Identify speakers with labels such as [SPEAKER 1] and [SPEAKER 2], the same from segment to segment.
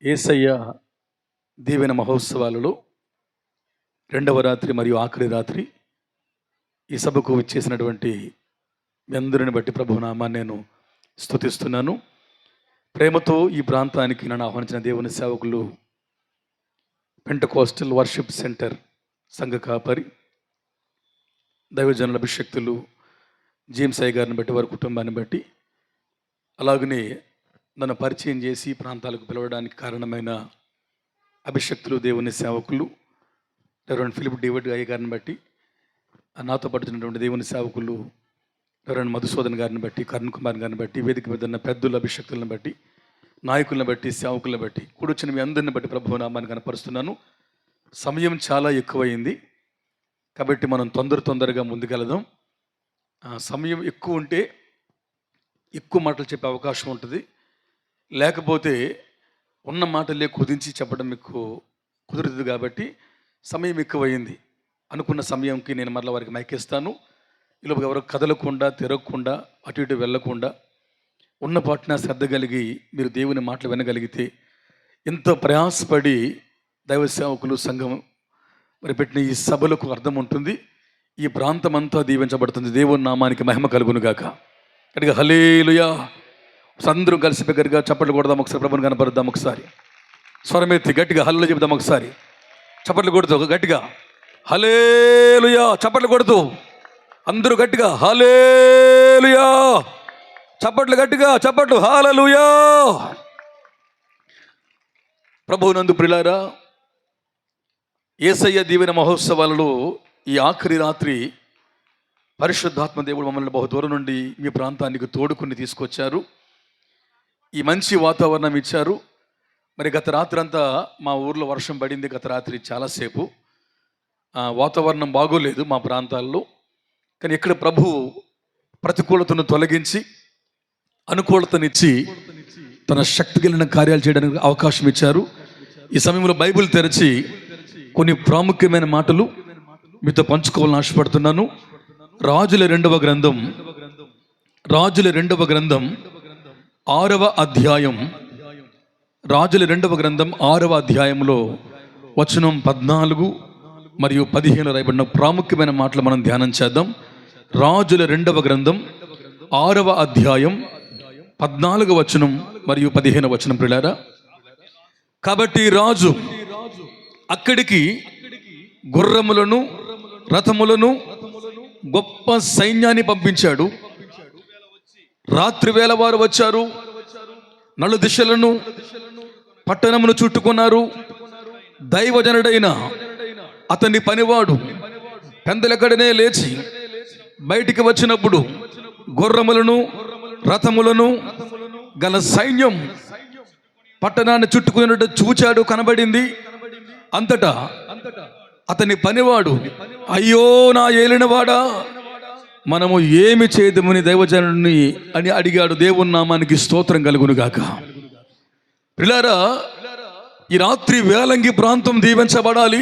[SPEAKER 1] యేసయ్య దీవెన మహోత్సవాలలో రెండవ రాత్రి మరియు ఆఖరి రాత్రి ఈ సభకు విచ్చేసినటువంటి మీ అందరిని బట్టి ప్రభు నామాన్ని నేను స్తుతిస్తున్నాను. ప్రేమతో ఈ ప్రాంతానికి నన్ను ఆహ్వానించిన దేవుని సేవకులు, పెంటకోస్టల్ వర్షిప్ సెంటర్ సంఘ కాపరి, దైవజనుల అభిషక్తులు జేమ్స్ అయ్య గారిని బట్టి, వారి కుటుంబాన్ని బట్టి, అలాగనే నన్ను పరిచయం చేసి ప్రాంతాలకు పిలవడానికి కారణమైన అభిషక్తులు, దేవుని సేవకులు రెవరెండ్ ఫిలిప్ డేవిడ్ అయ్య గారిని బట్టి, నాతో పడుతున్నటువంటి దేవుని సేవకులు రెవరెండ్ మధుసూదన్ గారిని బట్టి, కరుణ్ కుమార్ గారిని బట్టి, వేదిక మీద ఉన్న పెద్దల అభిషక్తులను బట్టి, నాయకులను బట్టి, సేవకులను బట్టి, కూడొచ్చిన మీ అందరిని బట్టి ప్రభు నామాన్ని కనపరుస్తున్నాను. సమయం చాలా ఎక్కువైంది కాబట్టి మనం తొందరగా ముందుకెళదాం. సమయం ఎక్కువ ఉంటే ఎక్కువ మాటలు చెప్పే అవకాశం ఉంటుంది, లేకపోతే ఉన్న మాటలే కుదించి చెప్పడం మీకు కుదరదు. కాబట్టి సమయం ఎక్కువైంది. అనుకున్న సమయంకి నేను మరలా వారికి మైకేస్తాను. ఈలోపు ఎవరు కదలకుండా, తిరగకుండా, అటు ఇటు వెళ్ళకుండా ఉన్న పాటున శ్రద్ధ కలిగి మీరు దేవుని మాటలు వినగలిగితే ఎంతో ప్రయాసపడి దైవ సేవకులు సంఘం మరి పెట్టిన ఈ సభలకు అర్థం ఉంటుంది. ఈ ప్రాంతం అంతా దీవించబడుతుంది. దేవుని నామానికి మహిమ కలుగునుగాక. గట్టిగా హల్లెలూయా. అందరూ కలిసి దగ్గరగా చప్పట్లు కొడదాం ఒకసారి, ప్రభుని కనపరుద్దాం ఒకసారి, స్వరమెత్తి గట్టిగా హల్లెలూయా చెబుదాం ఒకసారి, చప్పట్లు కొడుతూ గట్టిగా హల్లెలూయా, చప్పట్లు కొడుతూ అందరూ గట్టిగా హల్లెలూయా, చప్పట్లు గట్టిగా చప్పట్లు, హల్లెలూయా. ప్రభువునందు ప్రియులారా, యేసయ్య దీవెన మహోత్సవాలలో ఈ ఆఖరి రాత్రి పరిశుద్ధాత్మ దేవుడు మమ్మల్ని బహు దూరం నుండి మీ ప్రాంతానికి తోడుకుని తీసుకొచ్చారు. ఈ మంచి వాతావరణం ఇచ్చారు. మరి గత రాత్రి అంతా మా ఊర్లో వర్షం పడింది. గత రాత్రి చాలాసేపు వాతావరణం బాగోలేదు మా ప్రాంతాల్లో. కానీ ఇక్కడ ప్రభు ప్రతికూలతను తొలగించి అనుకూలతనిచ్చి తన శక్తి కలిగిన కార్యాలు చేయడానికి అవకాశం ఇచ్చారు. ఈ సమయంలో బైబిల్ తెరిచి కొన్ని ప్రాముఖ్యమైన మాటలు మీతో పంచుకోవాలని ఆశపడుతున్నాను. రాజుల రెండవ గ్రంథం 6వ అధ్యాయం, రాజుల రెండవ గ్రంథం 6వ అధ్యాయంలో వచనం 14 మరియు 15 రాయబడిన ప్రాముఖ్యమైన మాటలు మనం ధ్యానం చేద్దాం. రాజుల రెండవ గ్రంథం 6వ అధ్యాయం 14 వచనం మరియు 15 వచనం. ప్రియులారా, కాబట్టి రాజు అక్కడికి గుర్రములను, రథములను, గొప్ప సైన్యాన్ని పంపించాడు. రాత్రి వేళ వారు వచ్చారు. నలు దిశలను పట్టణమును చుట్టుకున్నారు. దైవజనుడైన అతని పనివాడు పెందలెక్కడనే లేచి బయటికి వచ్చినప్పుడు గుర్రములను, రథములను గల సైన్యం పట్టణాన్ని చుట్టుకున్నట్టు చూచాడు, కనబడింది. అంతటా అతని పనివాడు, అయ్యో నా ఏలినవాడా, మనము ఏమి చేయదమని దైవజనుని అని అడిగాడు. దేవుని నామానికి స్తోత్రం కలుగునుగాక. ప్రియులారా, ఈ రాత్రి వేలంగి ప్రాంతం దీవించబడాలి.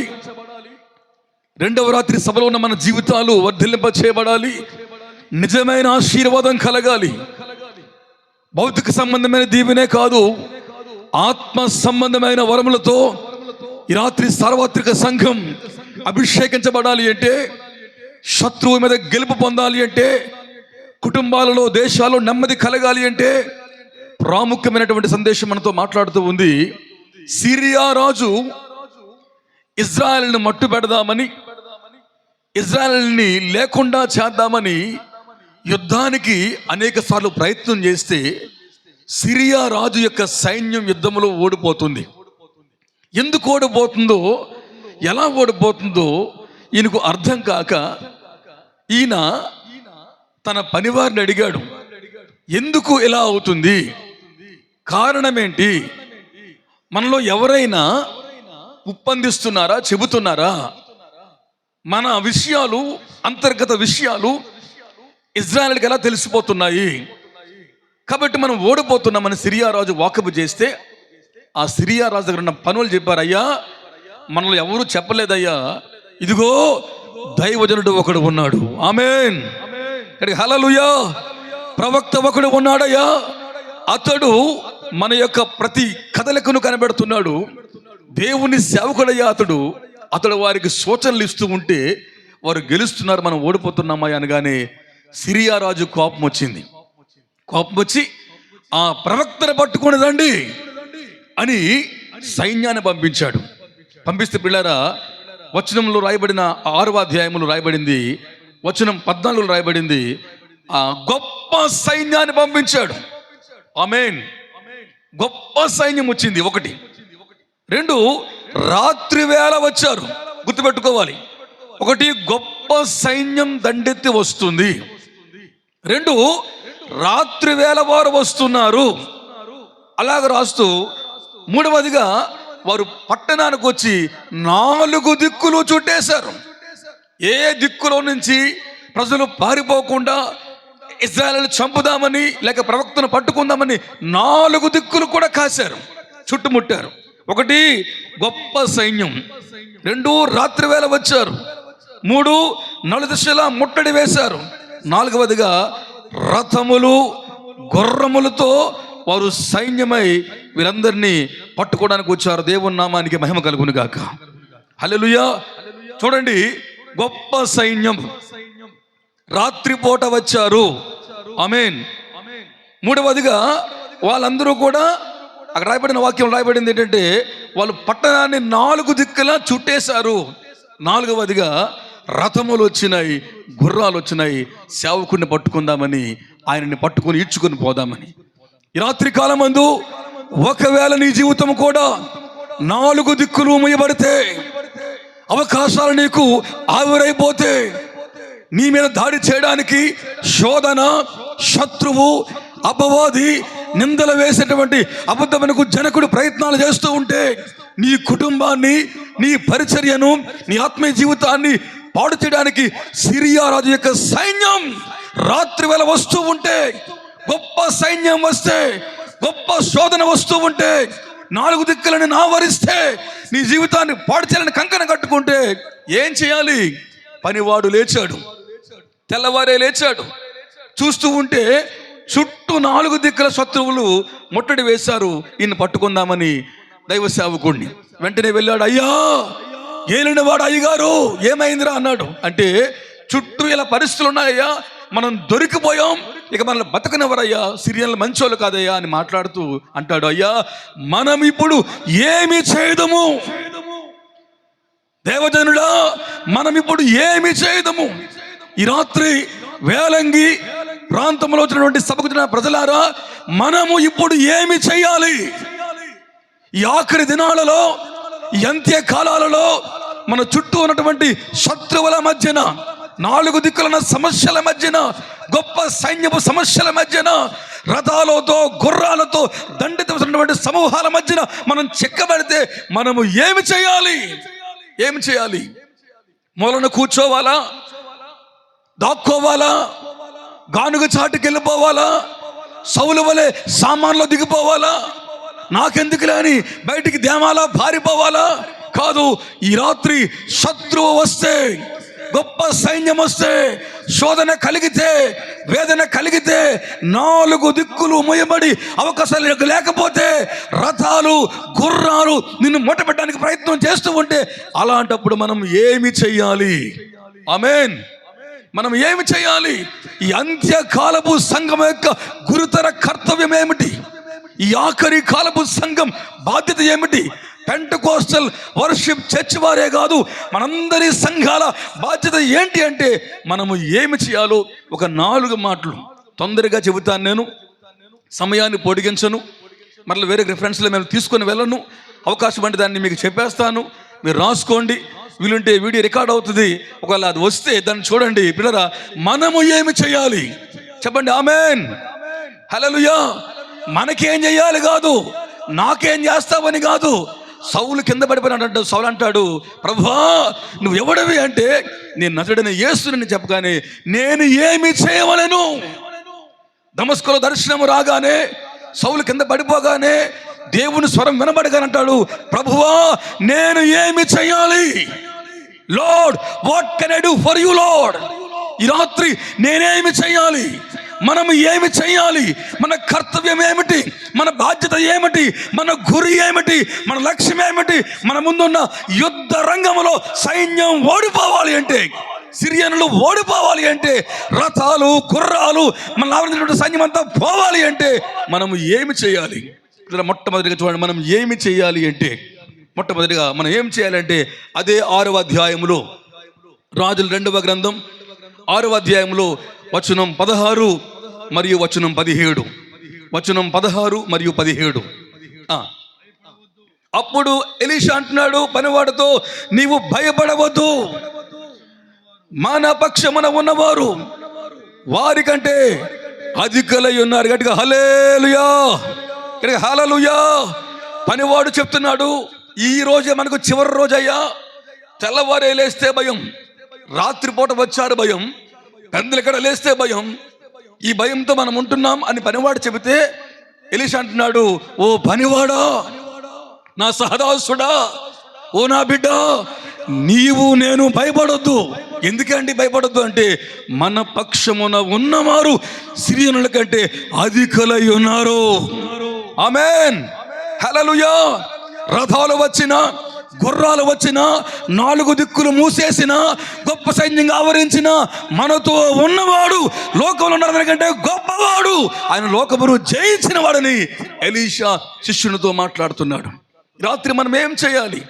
[SPEAKER 1] రెండవ రాత్రి సభలో ఉన్న మన జీవితాలు వర్ధిల్లింప చేయబడాలి. నిజమైన ఆశీర్వాదం కలగాలి. భౌతిక సంబంధమైన దీవెనే కాదు, ఆత్మ సంబంధమైన వరములతో ఈ రాత్రి సార్వత్రిక సంఘం అభిషేకించబడాలి. అంటే శత్రువు మీద గెలుపు పొందాలి, అంటే కుటుంబాలలో, దేశాల్లో నెమ్మది కలగాలి, అంటే ప్రాముఖ్యమైనటువంటి సందేశం మనతో మాట్లాడుతూ ఉంది. సిరియా రాజు ఇజ్రాయెల్ని మట్టు పెడదామని, ఇజ్రాయెల్ని లేకుండా చేద్దామని యుద్ధానికి అనేక సార్లు ప్రయత్నం చేస్తే సిరియా రాజు యొక్క సైన్యం యుద్ధంలో ఓడిపోతుంది. ఎందుకు ఓడిపోతుందో, ఎలా ఓడిపోతుందో ఈయనకు అర్థం కాక ఈయన తన పనివారిని అడిగాడు, ఎందుకు ఇలా అవుతుంది, కారణం ఏంటి, మనలో ఎవరైనా ఉప్పందిస్తున్నారా, చెబుతున్నారా, మన విషయాలు, అంతర్గత విషయాలు ఇజ్రాయెల్కి ఎలా తెలిసిపోతున్నాయి, కాబట్టి మనం ఓడిపోతున్నామని సిరియా రాజు వాకబు చేస్తే ఆ సిరియా రాజు దగ్గర ఉన్న పనులు చెప్పారు, అయ్యా మనలో ఎవరు చెప్పలేదయ్యా, ఇదిగో దైవజనుడు ఒకడు ఉన్నాడు. ఆమేన్. హల్లెలూయా. ప్రవక్త ఒకడు ఉన్నాడయ్యా, అతడు మన యొక్క ప్రతి కదలికను కనబెడుతున్నాడు. దేవుని సేవకుడయ్యా అతడు వారికి సూచనలు ఇస్తూ ఉంటే వారు గెలుస్తున్నారు, మనం ఓడిపోతున్నామా అనగానే సిరియా రాజు కోపం వచ్చి ఆ ప్రవక్తను పట్టుకొని రండి అని సైన్యాన్ని పంపిస్తే పిల్లారా, వచనంలో రాయబడిన 6వ అధ్యాయంలో రాయబడింది, వచనం 14లో రాయబడింది, ఆ గొప్ప సైన్యాన్ని పంపించాడు. ఆమేన్. గొప్ప సైన్యం వచ్చింది. 1. 2, రాత్రి వేళ వచ్చారు. గుర్తుపెట్టుకోవాలి. 1, గొప్ప సైన్యం దండెత్తి వస్తుంది. 2, రాత్రి వేళ వారు వస్తున్నారు. అలాగ రాస్తూ 3వదిగా వారు పట్టణానికి వచ్చి 4 దిక్కులు చుట్టేశారు. ఏ దిక్కులో నుంచి ప్రజలు పారిపోకుండా ఇశ్రాయేలును చంపుదామని లేక ప్రవక్తను పట్టుకుందామని 4 దిక్కులు కూడా కాశారు, చుట్టుముట్టారు. 1, గొప్ప సైన్యం. 2, రాత్రి వేళ వచ్చారు. 3, నలుదిశలా ముట్టడి వేశారు. 4వదిగా రథములు గుర్రములతో వారు సైన్యమై వీరందరినీ పట్టుకోవడానికి వచ్చారు. దేవుని నామానికి మహిమ కలుగును గాక. హల్లెలూయా. చూడండి, గొప్ప సైన్యం రాత్రిపూట వచ్చారు. ఆమేన్. 3వదిగా వాళ్ళందరూ కూడా అక్కడ రాయబడిన వాక్యం రాయబడింది ఏంటంటే వాళ్ళు పట్టణాన్ని 4 దిక్కులా చుట్టేశారు. 4వదిగా రథములు వచ్చినాయి, గుర్రాలు వచ్చినాయి, సేవకుడిని పట్టుకుందామని, ఆయనని పట్టుకుని ఈడ్చుకొని పోదామని. ఈ రాత్రి కాలమందు ఒకవేళ నీ జీవితం కూడా 4 దిక్కులు మూయబడితే, అవకాశాలు నీకు ఆవిరైపోతే, నీ మీద దాడి చేయడానికి శోధన, శత్రువు, అపవాది, నిందలు వేసేటువంటి అబద్ధమునకు జనకుడు ప్రయత్నాలు చేస్తూ ఉంటే, నీ కుటుంబాన్ని, నీ పరిచర్యను, నీ ఆత్మీయ జీవితాన్ని పాడు చేయడానికి సిరియా రాజు యొక్క సైన్యం రాత్రి వేళ వస్తూ ఉంటే, గొప్ప సైన్యం వస్తే, గొప్ప శోధన వస్తూ ఉంటే, 4 దిక్కులను ఆవరిస్తే, నీ జీవితాన్ని పాడు చేయాలని కంకణం కట్టుకుంటే ఏం చేయాలి? పనివాడు లేచాడు, తెల్లవారే లేచాడు. చూస్తూ ఉంటే చుట్టూ 4 దిక్కుల శత్రువులు ముట్టడి వేశారు ఈయన పట్టుకుందామని. దైవ సేవకుడిని వెంటనే వెళ్ళాడు. అయ్యా, ఏలినవాడు అయ్యగారు ఏమైందిరా అన్నాడు. అంటే చుట్టూ ఇలా పరిస్థితులు ఉన్నాయ్యా, మనం దొరికిపోయాం, ఇక మనల్ని బతకనివ్వరయ్యా, సిరియన్లు మంచోళ్ళు కాదయ్యా అని మాట్లాడుతూ అంటాడు. అయ్యా, మనం ఇప్పుడు ఏమి చేయదము? దేవజనుడా, మనం ఇప్పుడు ఏమి చేయదము? ఈ రాత్రి వేలంగి ప్రాంతంలో వచ్చినటువంటి సభకు చెందిన ప్రజలారా, మనము ఇప్పుడు ఏమి చేయాలి? ఈ ఆఖరి దినాలలో, ఈ అంత్య కాలాలలో మన చుట్టూ ఉన్నటువంటి శత్రువుల మధ్యన, 4 దిక్కుల సమస్యల మధ్యన, గొప్ప సైన్యపు సమస్యల మధ్యన, రథాలతో గుర్రాలతో దండితమైనటువంటి సమూహాల మధ్యన మనం చిక్కబడితే మనము ఏమి చేయాలి? ఏమి చేయాలి? మూలన కూర్చోవాలా? దాక్కోవాలా? గానుగ చాటుకి వెళ్ళిపోవాలా? సౌలు వలె సామాన్లో దిగిపోవాలా? నాకెందుకులే అని బయటికి దేమాలా పారిపోవాలా? కాదు. ఈ రాత్రి శత్రువు వస్తే, గొప్ప సైన్యం వస్తే, శోధన కలిగితే, వేదన కలిగితే, 4 దిక్కులు మూయబడి అవకాశాలు లేకపోతే, రథాలు గుర్రాలు నిన్ను ముట్టబెట్టడానికి ప్రయత్నం చేస్తూ ఉంటే, అలాంటప్పుడు మనం ఏమి చెయ్యాలి? ఆమేన్. మనం ఏమి చేయాలి? ఈ అంత్యకాలపు సంఘం యొక్క గురుతర కర్తవ్యం ఏమిటి? ఈ ఆఖరి కాలపు సంఘం బాధ్యత ఏమిటి? పెంటకోస్టల్ వర్షిప్ చర్చ్ వారే కాదు, మనందరి సంఘాల బాధ్యత ఏంటి అంటే, మనము ఏమి చేయాలో ఒక 4 మాటలు తొందరగా చెబుతాను. నేను సమయాన్ని పొడిగించను, మరలా వేరే రిఫరెన్స్లో మేము తీసుకొని వెళ్ళను. అవకాశం అంటే దాన్ని మీకు చెప్పేస్తాను, మీరు రాసుకోండి. వీలుంటే వీడియో రికార్డ్ అవుతుంది, ఒకవేళ అది వస్తే దాన్ని చూడండి. పిల్లరా, మనము ఏమి చేయాలి చెప్పండి. ఆమేన్. హల్లెలూయా. మనకేం చేయాలి కాదు, నాకేం చేస్తావని కాదు. సౌలు కింద పడిపోయినాడు. సౌలు అంటాడు, ప్రభువా నువ్వు ఎవడివి అంటే, నేను నజరుడైన యేసుని చెప్పగానే నేను ఏమి చేయవలెను? దమస్కులో దర్శనము రాగానే, సౌలు కింద పడిపోగానే దేవుని స్వరం వినబడగానంటాడు, ప్రభువా నేను ఏమి చేయాలి? Lord, what can I do for you lord? ఈ రాత్రి నేనేమి చేయాలి? మనం ఏమి చేయాలి, మన కర్తవ్యం ఏమిటి, మన బాధ్యత ఏమిటి, మన గురి ఏమిటి, మన లక్ష్యం ఏమిటి, మన ముందున్న యుద్ధ రంగంలో సైన్యం ఓడిపోవాలి అంటే, సిరియనులు ఓడిపోవాలి అంటే, రథాలు గుర్రాలు మన ఆవరించినటువంటి సైన్యం అంతా పోవాలి అంటే మనం ఏమి చేయాలి? మొట్టమొదటిగా చూడండి, మనం ఏమి చేయాలి అంటే, మొట్టమొదటిగా మనం ఏం చేయాలంటే అదే 6వ అధ్యాయంలో, రాజుల 2వ గ్రంథం 6వ అధ్యాయంలో వచనం 16 మరియు వచనం 17, వచనం 16 మరియు 17. అప్పుడు ఎలీషా అంటున్నాడు పనివాడితో, నీవు భయపడవద్దు, మన పక్షమున ఉన్నవారు వారికంటే అధికులై ఉన్నారు. గట్టిగా హల్లెలూయా, గట్టిగా హల్లెలూయా. పనివాడు చెప్తున్నాడు, ఈ రోజే మనకు చివరి రోజయ్యా, తెల్లవారే లేస్తే భయం, రాత్రిపూట వచ్చారు భయం, పెద్దలు ఇక్కడ లేస్తే భయం, ఈ భయంతో మనం ఉంటున్నాం అని పనివాడు చెబితే ఎలీషా అంటున్నాడు, ఓ పనివాడా, నా సహదాసుడా, ఓ నా బిడ్డ, నీవు నేను భయపడొద్దు. ఎందుకంటే భయపడొద్దు అంటే, మన పక్షమున ఉన్నవారు సిరియనుల కంటే అధికులై ఉన్నారు. ఆమేన్, హల్లెలూయా. రథాలు వచ్చినా, గుర్రాలు వచ్చినా, 4 దిక్కులు మూసేసిన, గొప్ప సైన్యంగా ఆవరించిన మనతో ఉన్నవాడు లోకంలో ఉన్నదానికంటే గొప్పవాడు, ఆయన లోకమును జయించిన వాడని ఎలీషా శిష్యునితో మాట్లాడుతున్నాడు. రాత్రి మనం ఏం చేయాలి?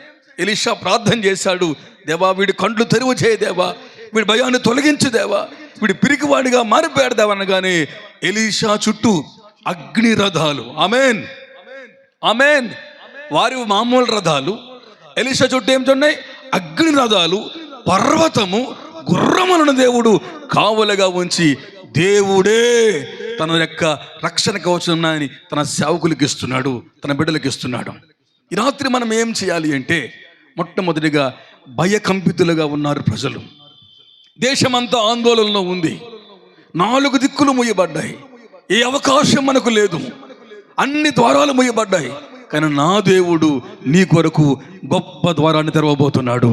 [SPEAKER 1] ఎలీషా ప్రార్థన చేశాడు, దేవా వీడి కండ్లు తెరువు చేయ దేవా, వీడి భయాన్ని తొలగించు దేవా, వీడి పిరికివాడిగా మారిపోయాడు దేవా అనగానే ఎలీషా చుట్టూ అగ్ని రథాలు, ఆమేన్ ఆమేన్, వారి మామూలు రథాలు, ఎలీషా చుట్టూ ఏమిటున్నాయి? అగ్ని రథాలు, పర్వతము, గుర్రములను దేవుడు కావలుగా ఉంచి దేవుడే తన యొక్క రక్షణ కవచాన్ని తన సేవకులకు ఇస్తున్నాడు, తన బిడ్డలకు ఇస్తున్నాడు. ఈ రాత్రి మనం ఏం చేయాలి అంటే, మొట్టమొదటిగా భయకంపితులుగా ఉన్నారు ప్రజలు, దేశమంతా ఆందోళనలో ఉంది, 4 దిక్కులు మూయబడ్డాయి, ఏ అవకాశం మనకు లేదు, అన్ని ద్వారాలు మూయబడ్డాయి. కానీ నా దేవుడు నీ కొరకు గొప్ప ద్వారాన్ని తెరవబోతున్నాడు.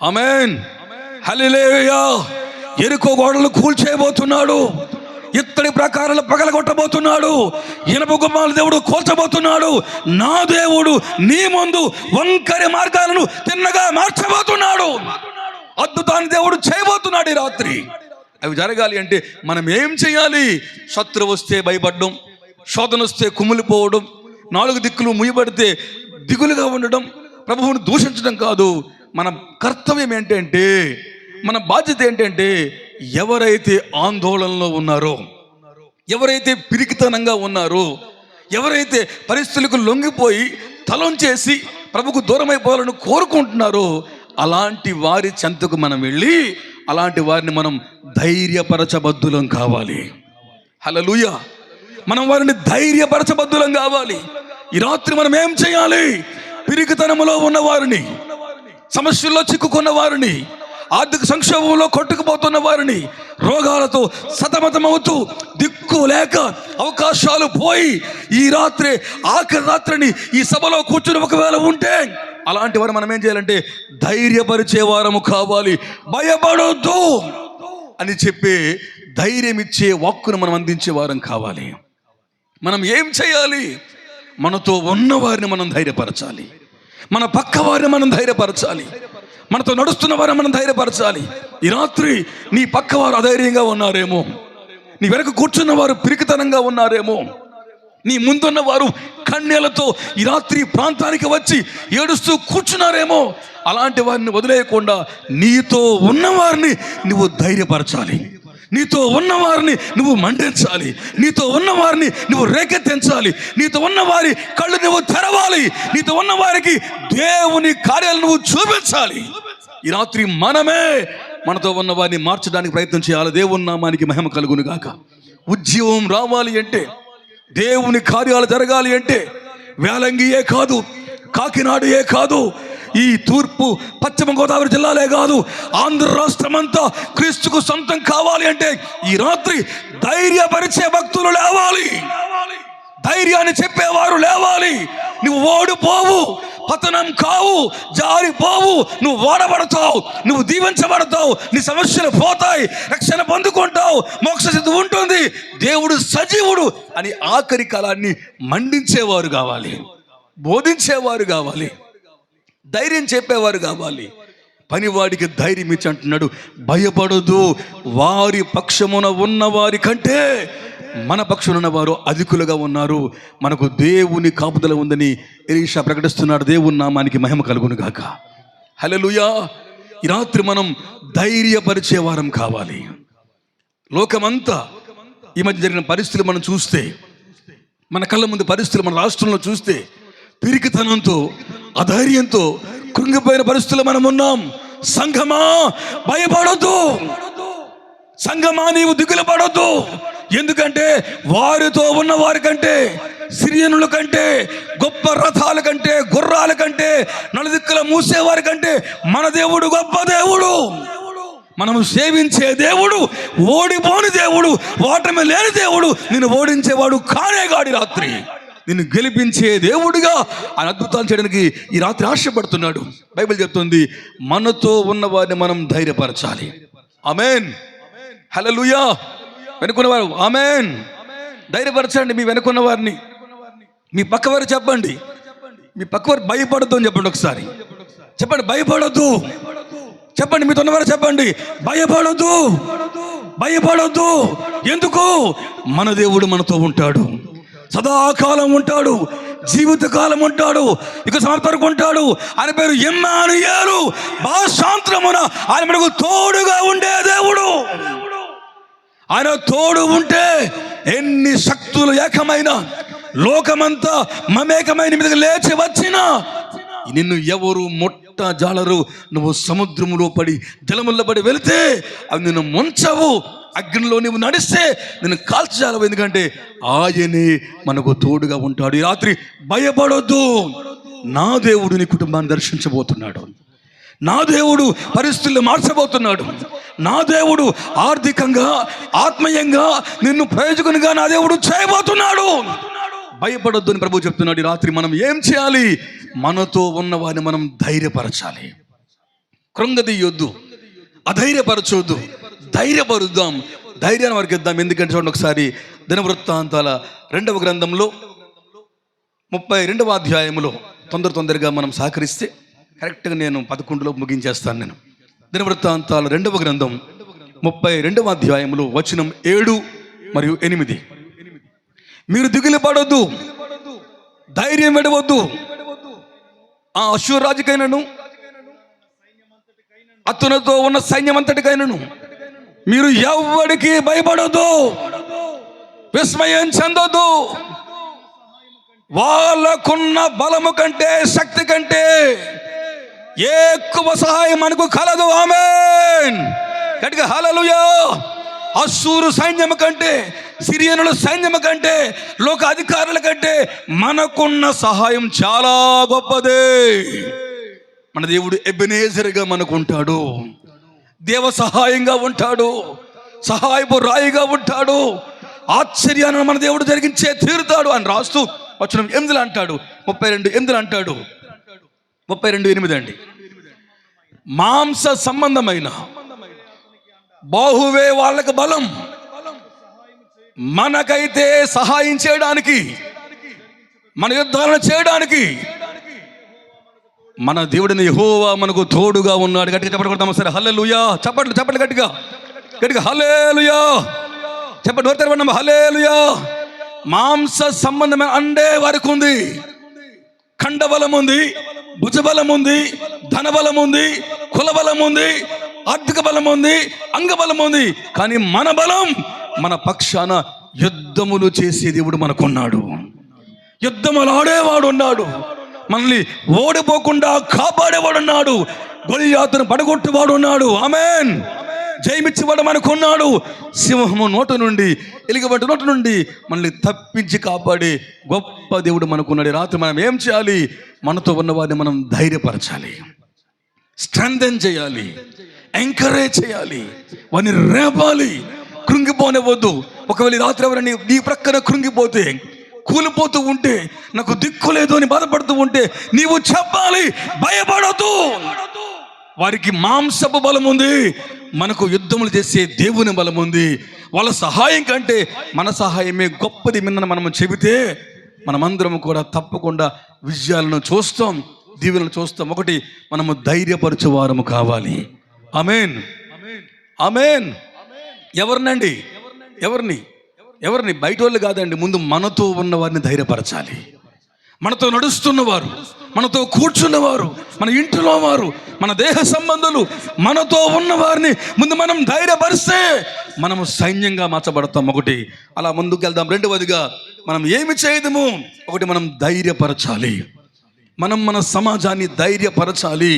[SPEAKER 1] ఆమేన్, హల్లెలూయా. యెరికో గోడలు కూల్చేయబోతున్నాడు, ఇత్తడి ప్రకారాలు పగలగొట్టబోతున్నాడు, ఇనుప గుమ్మాలు దేవుడు కూల్చబోతున్నాడు. నా దేవుడు నీ ముందు వంకరి మార్గాలను తిన్నగా మార్చబోతున్నాడు. అద్భుతాన్ని దేవుడు చేయబోతున్నాడు ఈ రాత్రి. అవి జరగాలి అంటే మనం ఏం చేయాలి? శత్రువు వస్తే భయపడడం, శోధన వస్తే కుమిలిపోవడం, 4 దిక్కులు ముయ్యబడితే దిగులుగా ఉండడం, ప్రభువుని దూషించడం కాదు. మన కర్తవ్యం ఏంటంటే, మన బాధ్యత ఏంటంటే, ఎవరైతే ఆందోళనలో ఉన్నారో, ఎవరైతే పిరికితనంగా ఉన్నారో, ఎవరైతే పరిస్థితులకు లొంగిపోయి తలొంచేసి ప్రభుకు దూరమైపోవాలని కోరుకుంటున్నారో, అలాంటి వారి చెంతకు మనం వెళ్ళి అలాంటి వారిని మనం ధైర్యపరచబద్దులం కావాలి. హల్లెలూయా. మనం వారిని ధైర్యపరచబద్దులం కావాలి. ఈ రాత్రి మనం ఏం చేయాలి? పిరికితనములో ఉన్న వారిని, సమస్యల్లో చిక్కుకున్న వారిని, ఆర్థిక సంక్షోభంలో కొట్టుకుపోతున్న వారిని, రోగాలతో సతమతమవుతూ దిక్కు లేక అవకాశాలు పోయి ఈ రాత్రి ఆఖరి రాత్రిని ఈ సభలో కూర్చుని ఒకవేళ ఉంటే, అలాంటి వారు మనం ఏం చేయాలంటే ధైర్యపరిచే వారము కావాలి. భయపడొద్దు అని చెప్పి ధైర్యం ఇచ్చే వాక్కును మనం అందించే వారం కావాలి. మనం ఏం చేయాలి? మనతో ఉన్నవారిని మనం ధైర్యపరచాలి, మన పక్క వారిని మనం ధైర్యపరచాలి, మనతో నడుస్తున్న వారిని మనం ధైర్యపరచాలి. ఈ రాత్రి నీ పక్కవారు అధైర్యంగా ఉన్నారేమో, నీ వెనక కూర్చున్న వారు పిరికితనంగా ఉన్నారేమో, నీ ముందున్న వారు కన్నీళ్లతో ఈ రాత్రి ప్రాంతానికి వచ్చి ఏడుస్తూ కూర్చున్నారేమో. అలాంటి వారిని వదిలేయకుండా నీతో ఉన్నవారిని నువ్వు ధైర్యపరచాలి, నీతో ఉన్నవారిని నువ్వు మండించాలి, నీతో ఉన్నవారిని నువ్వు రేకెత్తించాలి, నీతో ఉన్నవారి కళ్ళు నువ్వు తెరవాలి, నీతో ఉన్నవారికి దేవుని కార్యాలు నువ్వు చూపించాలి. ఈ రాత్రి మనమే మనతో ఉన్న వారిని మార్చడానికి ప్రయత్నం చేయాలి. దేవుని నామానికి మహిమ కలుగును గాక. ఉద్యమం రావాలి అంటే, దేవుని కార్యాలు జరగాలి అంటే, వేలంగియే కాదు, కాకినాడయే కాదు, ఈ తూర్పు పశ్చిమ గోదావరి జిల్లాలే కాదు, ఆంధ్ర రాష్ట్రం అంతా క్రీస్తుకు సొంతం కావాలి అంటే ఈ రాత్రి ధైర్యపరిచే భక్తులు లేవాలి, ధైర్యాన్ని చెప్పేవారు లేవాలి. నువ్వు ఓడిపోవు, పతనం కావు, జారిపోవు. నువ్వు వాడబడతావు, నువ్వు దీవించబడతావు, నీ సమస్యలు పోతాయి, రక్షణ పొందుకుంటావు, మోక్ష సిద్ధి ఉంటుంది. దేవుడు సజీవుడు అని ఆఖరి కాలాన్ని మండించేవారు కావాలి, బోధించేవారు కావాలి, ధైర్యం చెప్పేవారు కావాలి. పనివాడికి ధైర్యం ఇచ్చి అంటున్నాడు, భయపడదు, వారి పక్షమున ఉన్న వారి కంటే మన పక్షమున ఉన్నవారు అధికులుగా ఉన్నారు. మనకు దేవుని కాపుదల ఉందని ఎలీషా ప్రకటిస్తున్నాడు. దేవుని నామానికి మహిమ కలుగును గాక. హల్లెలూయా. ఈ రాత్రి మనం ధైర్యపరిచే వారం కావాలి. లోకమంతా ఈ మధ్య జరిగిన పరిస్థితులు మనం చూస్తే, మన కళ్ళ ముందు పరిస్థితులు మన రాష్ట్రంలో చూస్తే, పిరికితనంతో, అధైర్యంతో కృంగిపోయిన పరిస్థితులు మనం ఉన్నాం. సంఘమా, భయపడొద్దు. సంఘమా, నీవు దిగులు పడొద్దు. ఎందుకంటే వారితో ఉన్న వారి కంటే, సిరియనుల కంటే, గొప్ప రథాల కంటే, గుర్రాల కంటే, నలుదిక్కుల మూసేవారి కంటే మన దేవుడు గొప్ప దేవుడు. మనము సేవించే దేవుడు ఓడిపోని దేవుడు, ఓటమి లేని దేవుడు, నిన్ను ఓడించేవాడు కానే గాడి. రాత్రి నిన్ను గెలిపించే దేవుడిగా ఆయన అద్భుతాలు చేయడానికి ఈ రాత్రి ఆశపడుతున్నాడు. బైబిల్ చెప్తుంది, మనతో ఉన్న వారిని మనం ధైర్యపరచాలి. ఆమేన్, హల్లెలూయా. వెనుకున్నవారు ఆమేన్, ధైర్యపరచండి మీ వెనుకున్న వారిని. మీ పక్కవారు చెప్పండి, మీ పక్కవారు భయపడద్దు అని చెప్పండి. ఒకసారి చెప్పండి, భయపడొద్దు. చెప్పండి, మీతో ఉన్నవారు చెప్పండి, భయపడొద్దు, భయపడొద్దు. ఎందుకు? మన దేవుడు మనతో ఉంటాడు, సదాకాలం ఉంటాడు, జీవితకాలం ఉంటాడు, ఇక సమర్పణకు ఉంటాడు. ఆయన పేరు ఇమ్మానుయేలు, భాషాంతరమున ఆయన మనకు తోడుగా ఉండే దేవుడు. ఆయన తోడు ఉంటే ఎన్ని శక్తులు ఏకమైన, లోకమంతా మమేకమైన మీదకి లేచి వచ్చినా నిన్ను ఎవరు మొట్ట జాలరు. నువ్వు సముద్రములో పడి, జలముల్లో పడి వెళితే అవి నిన్ను ముంచవు. అగ్నిలో నువ్వు నడిస్తే నిన్ను కాల్చజాలవు. ఎందుకంటే ఆయనే మనకు తోడుగా ఉంటాడు. ఈ రాత్రి భయపడొద్దు. నా దేవుడు నీ కుటుంబాన్ని దర్శించబోతున్నాడు. నా దేవుడు పరిస్థితులు మార్చబోతున్నాడు. నా దేవుడు ఆర్థికంగా, ఆత్మీయంగా నిన్ను ప్రయోజకునిగా నా దేవుడు చేయబోతున్నాడు. భయపడొద్దు అని ప్రభు చెప్తున్నాడు. ఈ రాత్రి మనం ఏం చేయాలి? మనతో ఉన్న వారిని మనం ధైర్యపరచాలి. కృంగదీయొద్దు, అధైర్యపరచొద్దు, ధైర్యపరుద్దాం, ధైర్యాన్ని వారికి ఇద్దాం. ఎందుకంటే చూడండి ఒకసారి దినవృత్తాంతాల 2వ గ్రంథంలో 32వ అధ్యాయంలో తొందరగా మనం సహకరిస్తే కరెక్ట్గా నేను 11లో ముగించేస్తాను. నేను దినవృత్తాంతాల 2వ గ్రంథం 32వ అధ్యాయంలో వచనం 7 మరియు 8. మీరు దిగులు పడొద్దు, ధైర్యం విడవద్దు. ఆ అశ్షూరు రాజుకైనను, అతనితో ఉన్న సైన్యమంతటికైనను మీరు ఎవ్వడికి భయపడొద్దు, విస్మయం చెందొద్దు. వాళ్ళకున్న బలము కంటే, శక్తి కంటే ఎక్కువ సహాయం మనకు కలదు. ఆమేన్, గట్టిగా హల్లెలూయా. అశ్షూరు సైన్యము కంటే, సిరియనుల సైన్యము కంటే, లోక అధికారుల కంటే మనకున్న సహాయం చాలా గొప్పదే. మన దేవుడు ఎబెనేజర్గా మనకు ఉంటాడు, దేవ సహాయంగా ఉంటాడు, సహాయపు రాయిగా ఉంటాడు. ఆశ్చర్యాన్ని మన దేవుడు జరిగించే తీరుతాడు అని రాస్తూ వచనం 8 అంటాడు, 32:8 అంటాడు, 32:8 అండి. మాంస సంబంధమైన బాహువే వాళ్ళకి బలం, మనకైతే సహాయం చేయడానికి, మన యుద్ధాలను చేయడానికి మన దేవుడిని యెహోవా మనకు తోడుగా ఉన్నాడు. గట్టిగా చెప్పండి కొడతాం సరే. హల్లెలూయా. చెప్పండి గట్టిగా హల్లెలూయా. చెప్పండి వరతరవన్న హల్లెలూయా. మాంస సంబంధమైన అండే వారికి ఉంది, ఖండబలం ఉంది, భుజబలం ఉంది, ధనబలం ఉంది, కులబలం ఉంది, ఆర్థిక బలం ఉంది, అంగబలం ఉంది. కానీ మన బలం, మన పక్షాన యుద్ధములు చేసే దేవుడు మనకున్నాడు. యుద్ధములు ఆడేవాడు ఉన్నాడు, మనల్ని ఓడిపోకుండా కాపాడేవాడు ఉన్నాడు, గొలియాతును పడగొట్టువాడు ఉన్నాడు. ఆమేన్. జయమిచ్చేవాడు మనకున్నాడు. సింహము నోటు నుండి, ఎలుగుబంటి నోటు నుండి మనల్ని తప్పించి కాపాడే గొప్ప దేవుడు మనకున్నాడు. రాత్రి మనం ఏం చేయాలి? మనతో ఉన్న వారిని మనం ధైర్యపరచాలి, స్ట్రెంథెన్ చేయాలి, ఎంకరేజ్ చేయాలి, వారిని రేపాలి, కృంగిపోనివ్వద్దు. ఒకవేళ రాత్రి ఎవరైనా నీ ప్రక్కన కృంగిపోతే కూలిపోతూ ఉంటే, నాకు దిక్కు లేదు అని బాధపడుతూ ఉంటే నీవు చెప్పాలి, భయపడదు. వారికి మాంసపు బలం ఉంది, మనకు యుద్ధములు చేసే దేవుని బలం ఉంది. వాళ్ళ సహాయం కంటే మన సహాయమే గొప్పది మనం చెబితే మనమందరం కూడా తప్పకుండా విజయాలను చూస్తాం, దీవెనలు చూస్తాం. ఒకటి, మనము ధైర్యపరచువారము కావాలి. ఆమేన్, ఆమేన్. ఎవరినండి? ఎవరిని? బయట వాళ్ళు కాదండి. ముందు మనతో ఉన్న వారిని ధైర్యపరచాలి. మనతో నడుస్తున్నవారు, మనతో కూర్చున్నవారు, మన ఇంటిలో వారు, మన దేహ సంబంధులు, మనతో ఉన్న వారిని ముందు మనం ధైర్యపరిస్తే మనము సైన్యంగా మార్చబడతాం. ఒకటి, అలా ముందుకు వెళ్దాం. రెండవదిగా, మనం ఏమి చేయదము? ఒకటి, మనం ధైర్యపరచాలి. మనం మన సమాజాన్ని ధైర్యపరచాలి,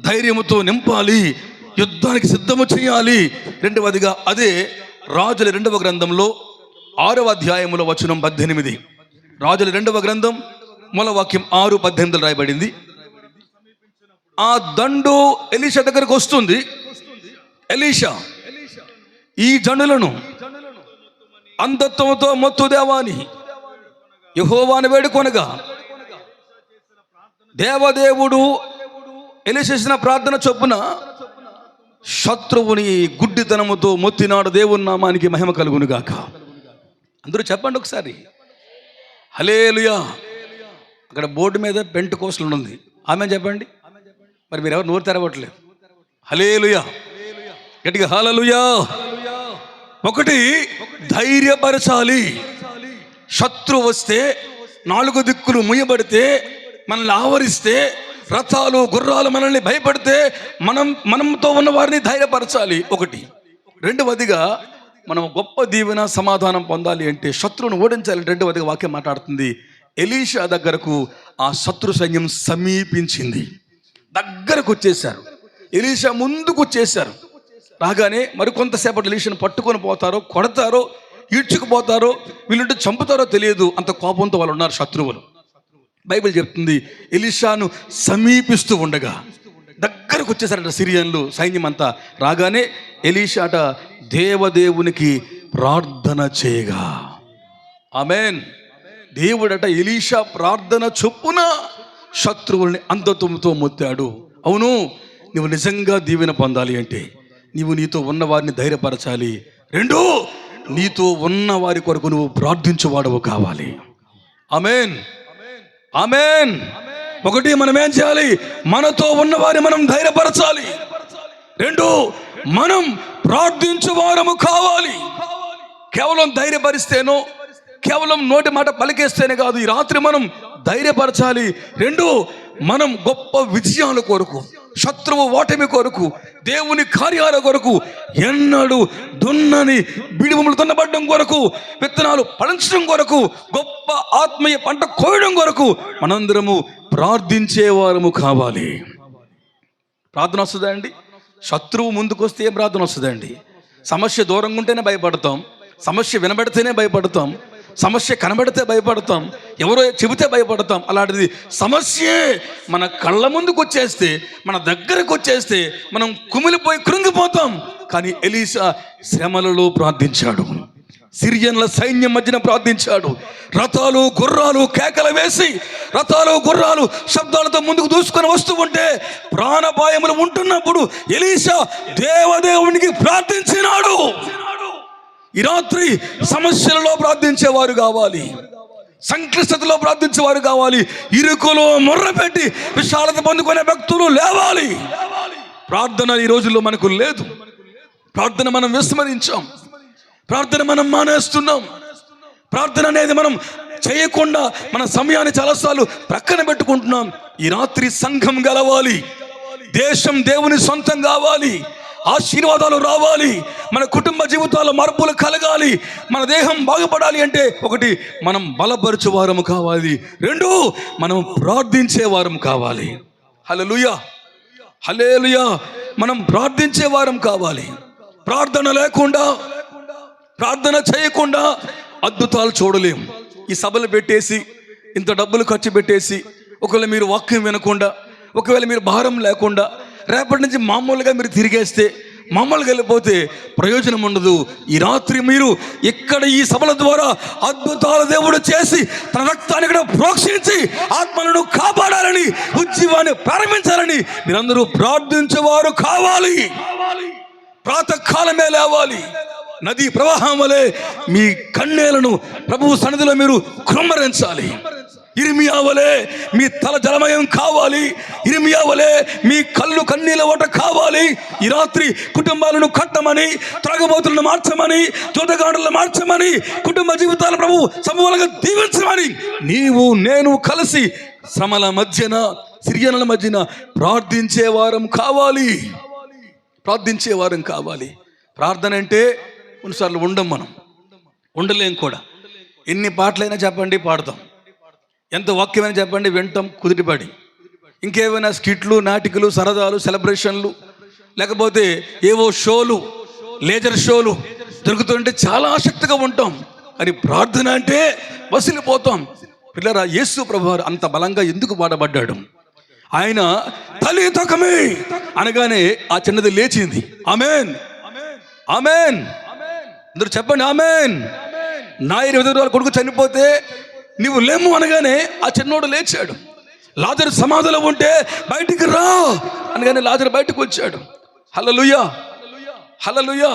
[SPEAKER 1] ధైర్యముతో నింపాలి, యుద్ధానికి సిద్ధము చేయాలి. రెండవదిగా అదే రాజుల 2వ గ్రంథంలో 6వ అధ్యాయములో వచనం 18. రాజుల 2వ గ్రంథం మూలవాక్యం 6:18 రాయబడింది. ఆ దండు ఎలీషా దగ్గరకు వస్తుంది. ఎలీషా ఈ జనులను అంధత్వంతో మొత్తు దేవాని యెహోవాను వేడుకొనగా, దేవదేవుడు ఎలీషా చేసిన ప్రార్థన చొప్పున శత్రువుని గుడ్డితనముతో మొత్తినాడు. దేవుని నామానికి మహిమ కలుగును గాక. అందరూ చెప్పండి ఒకసారి, హల్లెలూయా. అక్కడ బోర్డు మీద పెంటెకోస్తల్ ఉంది. ఆమె చెప్పండి. మరి మీరు ఎవరు నోరు తెరవట్లేదు? హల్లెలూయా, గట్టిగా హల్లెలూయా. ఒకటి, ధైర్యపరచాలి. శత్రువు వస్తే, 4 దిక్కులు ముయ్యబడితే, మనల్ని ఆవరిస్తే, రథాలు గుర్రాలు మనల్ని భయపడితే మనంతో ఉన్న వారిని ధైర్యపరచాలి. ఒకటి. రెండవదిగా, మనం గొప్ప దీవెన సమాధానం పొందాలి అంటే శత్రువును ఓడించాలి. రెండవదిగా వాక్యం మాట్లాడుతుంది, ఎలీషా దగ్గరకు ఆ శత్రు సైన్యం సమీపించింది. దగ్గరకు వచ్చేసారు. ఎలీషా ముందుకు వచ్చేసారు. రాగానే మరి కొంతసేపటి ఎలీషాను పట్టుకొని పోతారో, కొడతారో, ఈడ్చుకుపోతారో, వీళ్ళంటే చంపుతారో తెలియదు. అంత కోపంతో వాళ్ళు ఉన్నారు శత్రువులు. బైబిల్ చెప్తుంది, ఎలీషాను సమీపిస్తూ ఉండగా దగ్గరకు వచ్చేసారట సిరియన్లు సైన్యం అంతా. రాగానే ఎలీషాట దేవదేవునికి ప్రార్థన చేయగా, ఆమేన్. దేవుడట ఎలీషా ప్రార్థన చొప్పున శత్రువుల్ని అంధత్వంతో మొత్తాడు. అవును, నువ్వు నిజంగా దీవెన పొందాలి అంటే నీతో ఉన్న వారిని ధైర్యపరచాలి. 2, నీతో ఉన్న వారి కొరకు నువ్వు ప్రార్థించువాడవు కావాలి. ఆమేన్, ఆమేన్. ఒకటి, మనం ఏం చేయాలి? మనతో ఉన్న వారిని మనం ధైర్యపరచాలి. 2, మనం ప్రార్థించువారము కావాలి. కేవలం ధైర్యపరిస్తేనో, కేవలం నోటి మాట పలికేస్తేనే కాదు. ఈ రాత్రి మనం ధైర్యపరచాలి. 2, మనం గొప్ప విజయాల కొరకు, శత్రువు ఓటమి కొరకు, దేవుని కార్యాల కొరకు, ఎన్నడూ దున్నని బిడిభూములు దున్నబడడం కొరకు, విత్తనాలు పడించడం కొరకు, గొప్ప ఆత్మీయ పంట కోయడం కొరకు మనందరము ప్రార్థించేవారము కావాలి. ప్రార్థన వస్తుందా అండి? శత్రువు ముందుకు వస్తే ఏం ప్రార్థన వస్తుందండి? సమస్య దూరంగా ఉంటేనే భయపడతాం, సమస్య వినబడితేనే భయపడతాం, సమస్య కనబడితే భయపడతాం, ఎవరో చెబితే భయపడతాం. అలాంటిది సమస్యే మన కళ్ళ ముందుకు వచ్చేస్తే, మన దగ్గరకు వచ్చేస్తే మనం కుమిలిపోయి కృంగిపోతాం. కానీ ఎలీషా శ్రమలలో ప్రార్థించాడు, సిరియన్ల సైన్యం మధ్యన ప్రార్థించాడు. రథాలు గుర్రాలు కేకలు వేసి, రథాలు గుర్రాలు శబ్దాలతో ముందుకు దూసుకొని వస్తూ ఉంటే, ప్రాణపాయములు ఉంటున్నప్పుడు ఎలీషా దేవదేవునికి ప్రార్థించినాడు. ఈ రాత్రి సమస్యలలో ప్రార్థించేవారు కావాలి, సంక్లిష్టతలో ప్రార్థించేవారు కావాలి, ఇరుకులో మొర్ర పెట్టి విశాలత పొందుకునే భక్తులు లేవాలి. ప్రార్థన ఈ రోజుల్లో మనకు లేదు. ప్రార్థన మనం విస్మరించాం, ప్రార్థన మనం మానేస్తున్నాం. ప్రార్థన అనేది మనం చేయకుండా మన సమయాన్ని చాలాసార్లు ప్రక్కన పెట్టుకుంటున్నాం. ఈ రాత్రి సంఘం గెలవాలి, దేశం దేవుని సొంతం కావాలి, ఆశీర్వాదాలు రావాలి, మన కుటుంబ జీవితాల్లో మార్పులు కలగాలి, మన దేహం బాగుపడాలి అంటే 1, మనం బలపరచు వారము కావాలి. 2, మనం ప్రార్థించే వారం కావాలి. హల్లెలూయా, హల్లెలూయా. మనం ప్రార్థించే వారం కావాలి. ప్రార్థన లేకుండా, ప్రార్థన చేయకుండా అద్భుతాలు చూడలేం. ఈ సభలు పెట్టేసి, ఇంత డబ్బులు ఖర్చు పెట్టేసి, ఒకవేళ మీరు వాక్యం వినకుండా, ఒకవేళ మీరు భారం లేకుండా రేపటి నుంచి మామూలుగా మీరు తిరిగేస్తే మామూలుగా వెళ్ళిపోతే ప్రయోజనం ఉండదు. ఈ రాత్రి మీరు ఇక్కడ ఈ సభల ద్వారా అద్భుతాల దేవుడు చేసి తన రక్తాన్ని కూడా ప్రోక్షించి ఆత్మలను కాపాడాలని, ఉద్యమాన్ని ప్రారంభించాలని మీరందరూ ప్రార్థించేవారు కావాలి. ప్రాతకాలమే లేవాలి. నదీ ప్రవాహం వలె మీ కన్నీళ్లను ప్రభువు సన్నిధిలో మీరు కృమ్మరించాలి. ఇర్మియా వలె మీ తల జలమయం కావాలి. ఇర్మియా వలె మీ కళ్ళు కన్నీళ్ళ ఓట కావాలి. ఈ రాత్రి కుటుంబాలను కట్టమని, త్రాగబోతులను మార్చమని, జోతగాడులను మార్చమని, కుటుంబ జీవితాలను ప్రభు సమూలంగా దీవించమని నీవు నేను కలిసి శ్రమల మధ్యన, సిరియనుల మధ్యన ప్రార్థించేవారం కావాలి. ప్రార్థించేవారం కావాలి. ప్రార్థన అంటే కొన్నిసార్లు మనం ఉండలేం కూడా. ఎన్ని పాటలైనా చెప్పండి పాడతాం, ఎంత వాక్యమైనా చెప్పండి వింటాం కుదిరిపడి. ఇంకేమైనా స్కిట్లు, నాటికలు, సరదాలు, సెలబ్రేషన్లు, లేకపోతే ఏవో షోలు, లేజర్ షోలు దొరుకుతుంటే చాలా ఆసక్తిగా ఉంటాం. అని ప్రార్థన అంటే వసిలిపోతాం. పిల్లరా, యేసు ప్రభువారు అంత బలంగా ఎందుకు వాడబడ్డాడు? ఆయన తలితకమే అనగానే ఆ చిన్నది లేచింది. ఆమేన్, ఆమేన్. అందరూ చెప్పండి ఆమేన్. నాయరు విధవ కొడుకు చనిపోతే నీవు లేము అనగానే ఆ చిన్నోడు లేచాడు. లాజరు సమాధిలో ఉంటే బయటికి రా అనగానే లాజరు బయటకు వచ్చాడు. హల్లెలూయా, హల్లెలూయా.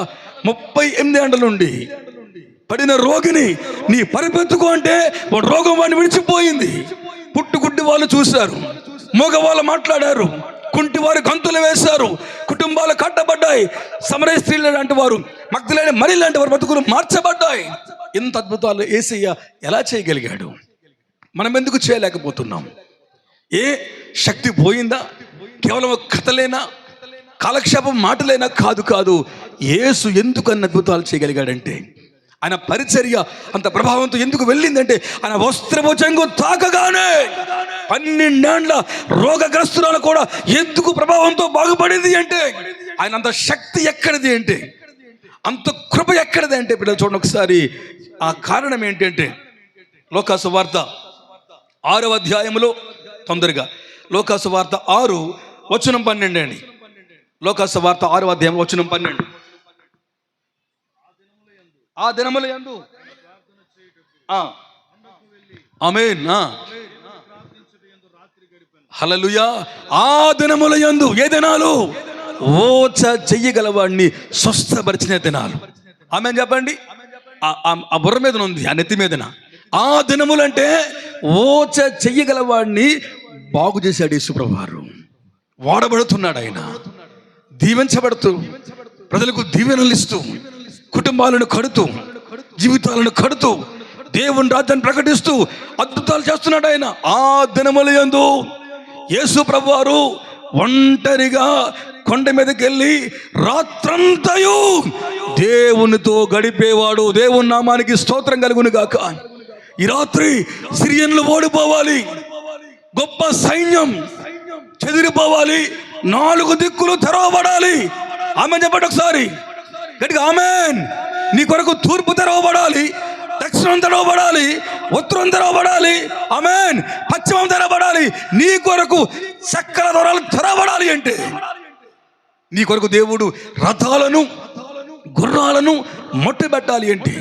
[SPEAKER 1] 38 ఏళ్ల నుండి పడిన రోగిని నీ పరిపెత్తుకో అంటే వాడు రోగం వాడిని విడిచిపోయింది. పుట్టుగుడ్డి వాళ్ళు చూశారు, మగవాళ్ళు మాట్లాడారు, కుంటి వారు గంతులు వేశారు, కుటుంబాలు కట్టబడ్డాయి. సమరయ స్త్రీలు లాంటి వారు, మగ్దలేని మరి లాంటి వారు బతుకులు మార్చబడ్డాయి. ఇంత అద్భుతాలు యేసయ్య ఎలా చేయగలిగాడు? మనం ఎందుకు చేయలేకపోతున్నాం? ఏ శక్తి పోయిందా? కేవలం కథలేనా, కాలక్షేపం మాటలేనా? కాదు కాదు. యేసు ఎందుకు అన్ని అద్భుతాలు చేయగలిగాడంటే, ఆయన పరిచర్య అంత ప్రభావంతో ఎందుకు వెళ్ళిందంటే, ఆయన వస్త్రపు చెంగు తాకగానే 12 ఏళ్ల రోగగ్రస్తురాలు కూడా ఎందుకు ప్రభావంతో బాగుపడింది అంటే, ఆయన అంత శక్తి ఎక్కడిది అంటే, అంత కృప ఎక్కడిది అంటే, పిల్లలు చూడండి ఒకసారి. ఆ కారణం ఏంటంటే, లోకాసు వార్త 6వ అధ్యాయంలో, తొందరగా లోకాసు వార్త 6:12 అండి. లోకాసు వార్త 6వ అధ్యాయం 12. ఆ దినముల యందు ఆమేన్, హల్లెలూయా. ఆ దినముల యందు, ఏ దినాలు? ఓచ చెయ్యగలవాడిని స్వస్థపరిచిన దినాలు. ఆమేన్ చెప్పండి. ఆ బుర్ర మీద ఉంది, ఆ నెత్తి మీదన. ఆ దినములంటే ఓచ చెయ్యగలవాడిని బాగు చేశాడు యేసుప్రభువారు. వాడబడుతున్నాడు ఆయన, దీవించబడుతూ, ప్రజలకు దీవెనలు ఇస్తూ, కుటుంబాలను కడుతూ, జీవితాలను కడుతూ, దేవుని రాజ్యాన్ని ప్రకటిస్తూ అద్భుతాలు చేస్తున్నాడు ఆయన. ఆ దినముల యందు యేసు ప్రభువారు ఒంటరిగా కొండ మీదకి వెళ్ళి రాత్రంతయు దేవునితో గడిపేవాడు. దేవుని నామానికి స్తోత్రం కలుగును గాక. ఈ రాత్రి సిరియన్లు ఓడిపోవాలి, గొప్ప సైన్యం చెదిరిపోవాలి, 4 దిక్కులు తెరవబడాలి. ఆమేన్ చెప్పండి ఒకసారి గట్టిగా ఆమేన్. నీ కొరకు తూర్పు తెరవబడాలి, దక్షిణం తెరవబడాలి, ఉత్తరం తెరవబడాలి, ఆమేన్, పశ్చిమం తెరవబడాలి. నీ కొరకు చక్ర దొరలు తెరవబడాలి అంటే, నీ కొరకు దేవుడు రథాలను, గుర్రాలను మొట్టబెట్టాలి అంటే,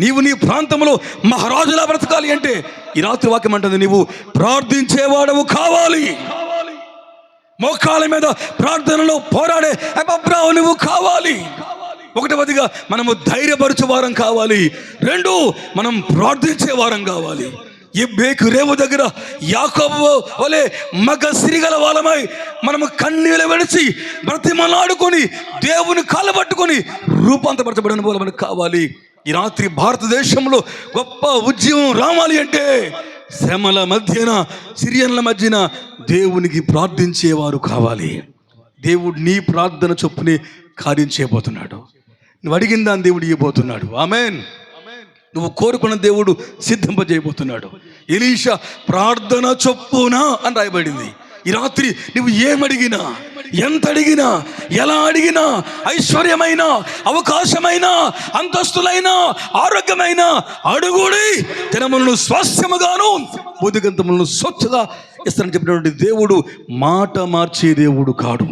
[SPEAKER 1] నీవు నీ ప్రాంతంలో మహారాజులా బ్రతకాలి అంటే, ఈ రాత్రి వాక్యం అంటుంది, నీవు ప్రార్థించేవాడవు కావాలి. మోకాళ్ళ మీద ప్రార్థనలో పోరాడే అపబ్రావు నువ్వు కావాలి. 1వదిగా మనము ధైర్యపరచే వారం కావాలి. 2 మనం ప్రార్థించే వారం కావాలి. ఈ బేకు రేవు దగ్గర యాకోబు వలె మగ సిరిగల వాళ్ళమై మనము కన్నీళ్ళు విడిచి బ్రతిమలాడుకొని దేవుని కాళ్ళబట్టుకొని రూపాంతరపరచబడిన వాళ్ళు మనకు కావాలి. ఈ రాత్రి భారతదేశంలో గొప్ప ఉద్యమం రావాలి అంటే, శ్రమల మధ్యన, సిరియన్ల మధ్యన దేవునికి ప్రార్థించేవారు కావాలి. దేవుడు నీ ప్రార్థన చొప్పునే కార్యం చేయబోతున్నాడు. నువ్వు అడిగిన దాన్ని దేవుడు ఇవ్వబోతున్నాడు. ఆమేన్. నువ్వు కోరుకున్న దేవుడు సిద్ధింపజేయబోతున్నాడు. ఎలీషా ప్రార్థన చొప్పున అని రాయబడింది. ఈ రాత్రి నువ్వు ఏమడిగినా, ఎంత అడిగినా, ఎలా అడిగినా, ఐశ్వర్యమైన, అవకాశమైన, అంతస్తులైనా, ఆరోగ్యమైన అడుగుడి, దినములను స్వాస్థ్యముగాను బుద్ధిగంతములను స్వచ్ఛగా ఇస్తానని చెప్పినటువంటి దేవుడు మాట మార్చే దేవుడు కాడు.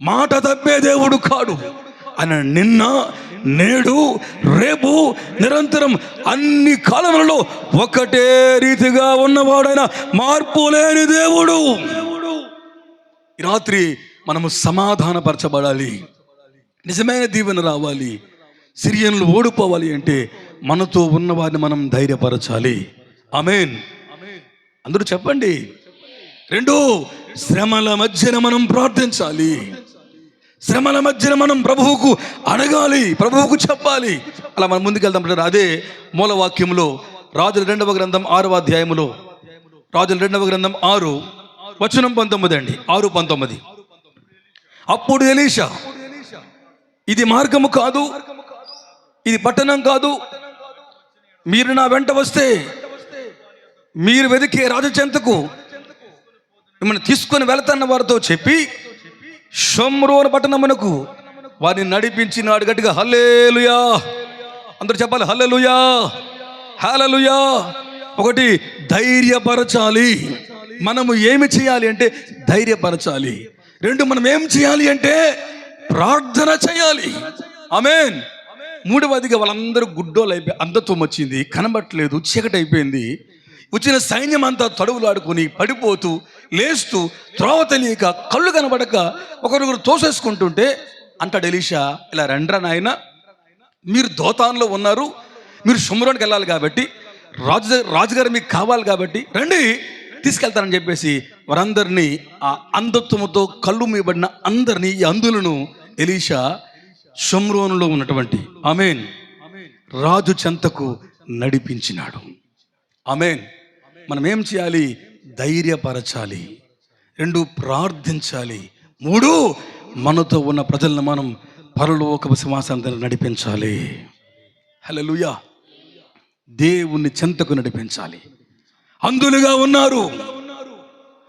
[SPEAKER 1] మాట తప్పే దేవుడు కాడు. ఆయన నిన్న, నేడు, రేపు, నిరంతరం అన్ని కాలములలో ఒకటే రీతిగా ఉన్నవాడైన మార్పు లేని దేవుడు. ఈ రాత్రి మనము సమాధానపరచబడాలి, నిజమైన దీవెన రావాలి, సిరియన్లు ఓడిపోవాలి అంటే మనతో ఉన్నవారిని మనం ధైర్యపరచాలి. ఆమేన్. అందరూ చెప్పండి. 2, శ్రమల మధ్యన మనం ప్రార్థించాలి. శ్రమల మధ్యన మనం ప్రభువుకు అడగాలి, ప్రభువుకు చెప్పాలి. అలా మనం ముందుకెళ్తాం. అదే మూలవాక్యంలో రాజుల 2వ గ్రంథం 6వ అధ్యాయములో, రాజుల 2వ గ్రంథం 6 వచనం 19 అండి. 6:19. అప్పుడు ఎలీషా, ఇది మార్గము కాదు, ఇది పట్టణం కాదు, మీరు నా వెంట వస్తే మీరు వెతికే రాజు చెంతకు మిమ్మల్ని తీసుకొని వెళతాన్న వారితో చెప్పి షోమ్రోను పట్టణమునకు వారిని నడిపించినాడు. గట్టిగా హల్లెలూయా. అందరూ చెప్పాలి హల్లెలూయా, హల్లెలూయా. ఒకటి, ధైర్యపరచాలి. మనము ఏమి చేయాలి అంటే ధైర్యపరచాలి. 2, మనం ఏం చేయాలి అంటే ప్రార్థన చేయాలి. ఆమేన్. 3వదిగా వాళ్ళందరూ గుడ్డోలు అయిపోయి అంధత్వం వచ్చింది, కనబట్టలేదు, చీకటి అయిపోయింది. వచ్చిన సైన్యం అంతా తడువులాడుకొని పడిపోతూ లేస్తూ త్రోవ తెలియక కళ్ళు కనబడక ఒకరికొకరు తోసేసుకుంటుంటే అంటాడు ఎలీషా, ఇలా రండ్రా నాయన, మీరు దోతాన్లో ఉన్నారు, మీరు షోమ్రోనుకి వెళ్ళాలి కాబట్టి, రాజుగారు మీకు కావాలి కాబట్టి రండి, తీసుకెళ్తారని చెప్పేసి వారందరినీ, ఆ అంధత్వముతో కళ్ళు మీయబడిన అందరినీ, ఈ అంధులను ఎలీషా షోమ్రోనులో ఉన్నటువంటి ఆమేన్ రాజు చెంతకు నడిపించినాడు. ఆమేన్. మనం ఏం చేయాలి? ధైర్యపరచాలి. 2, ప్రార్థించాలి. 3, మనతో ఉన్న ప్రజలను మనం పరలోకపు సింహాసనం నడిపించాలి. హల్లెలూయా. దేవుని చెంతకు నడిపించాలి. అంధులుగా ఉన్నారు,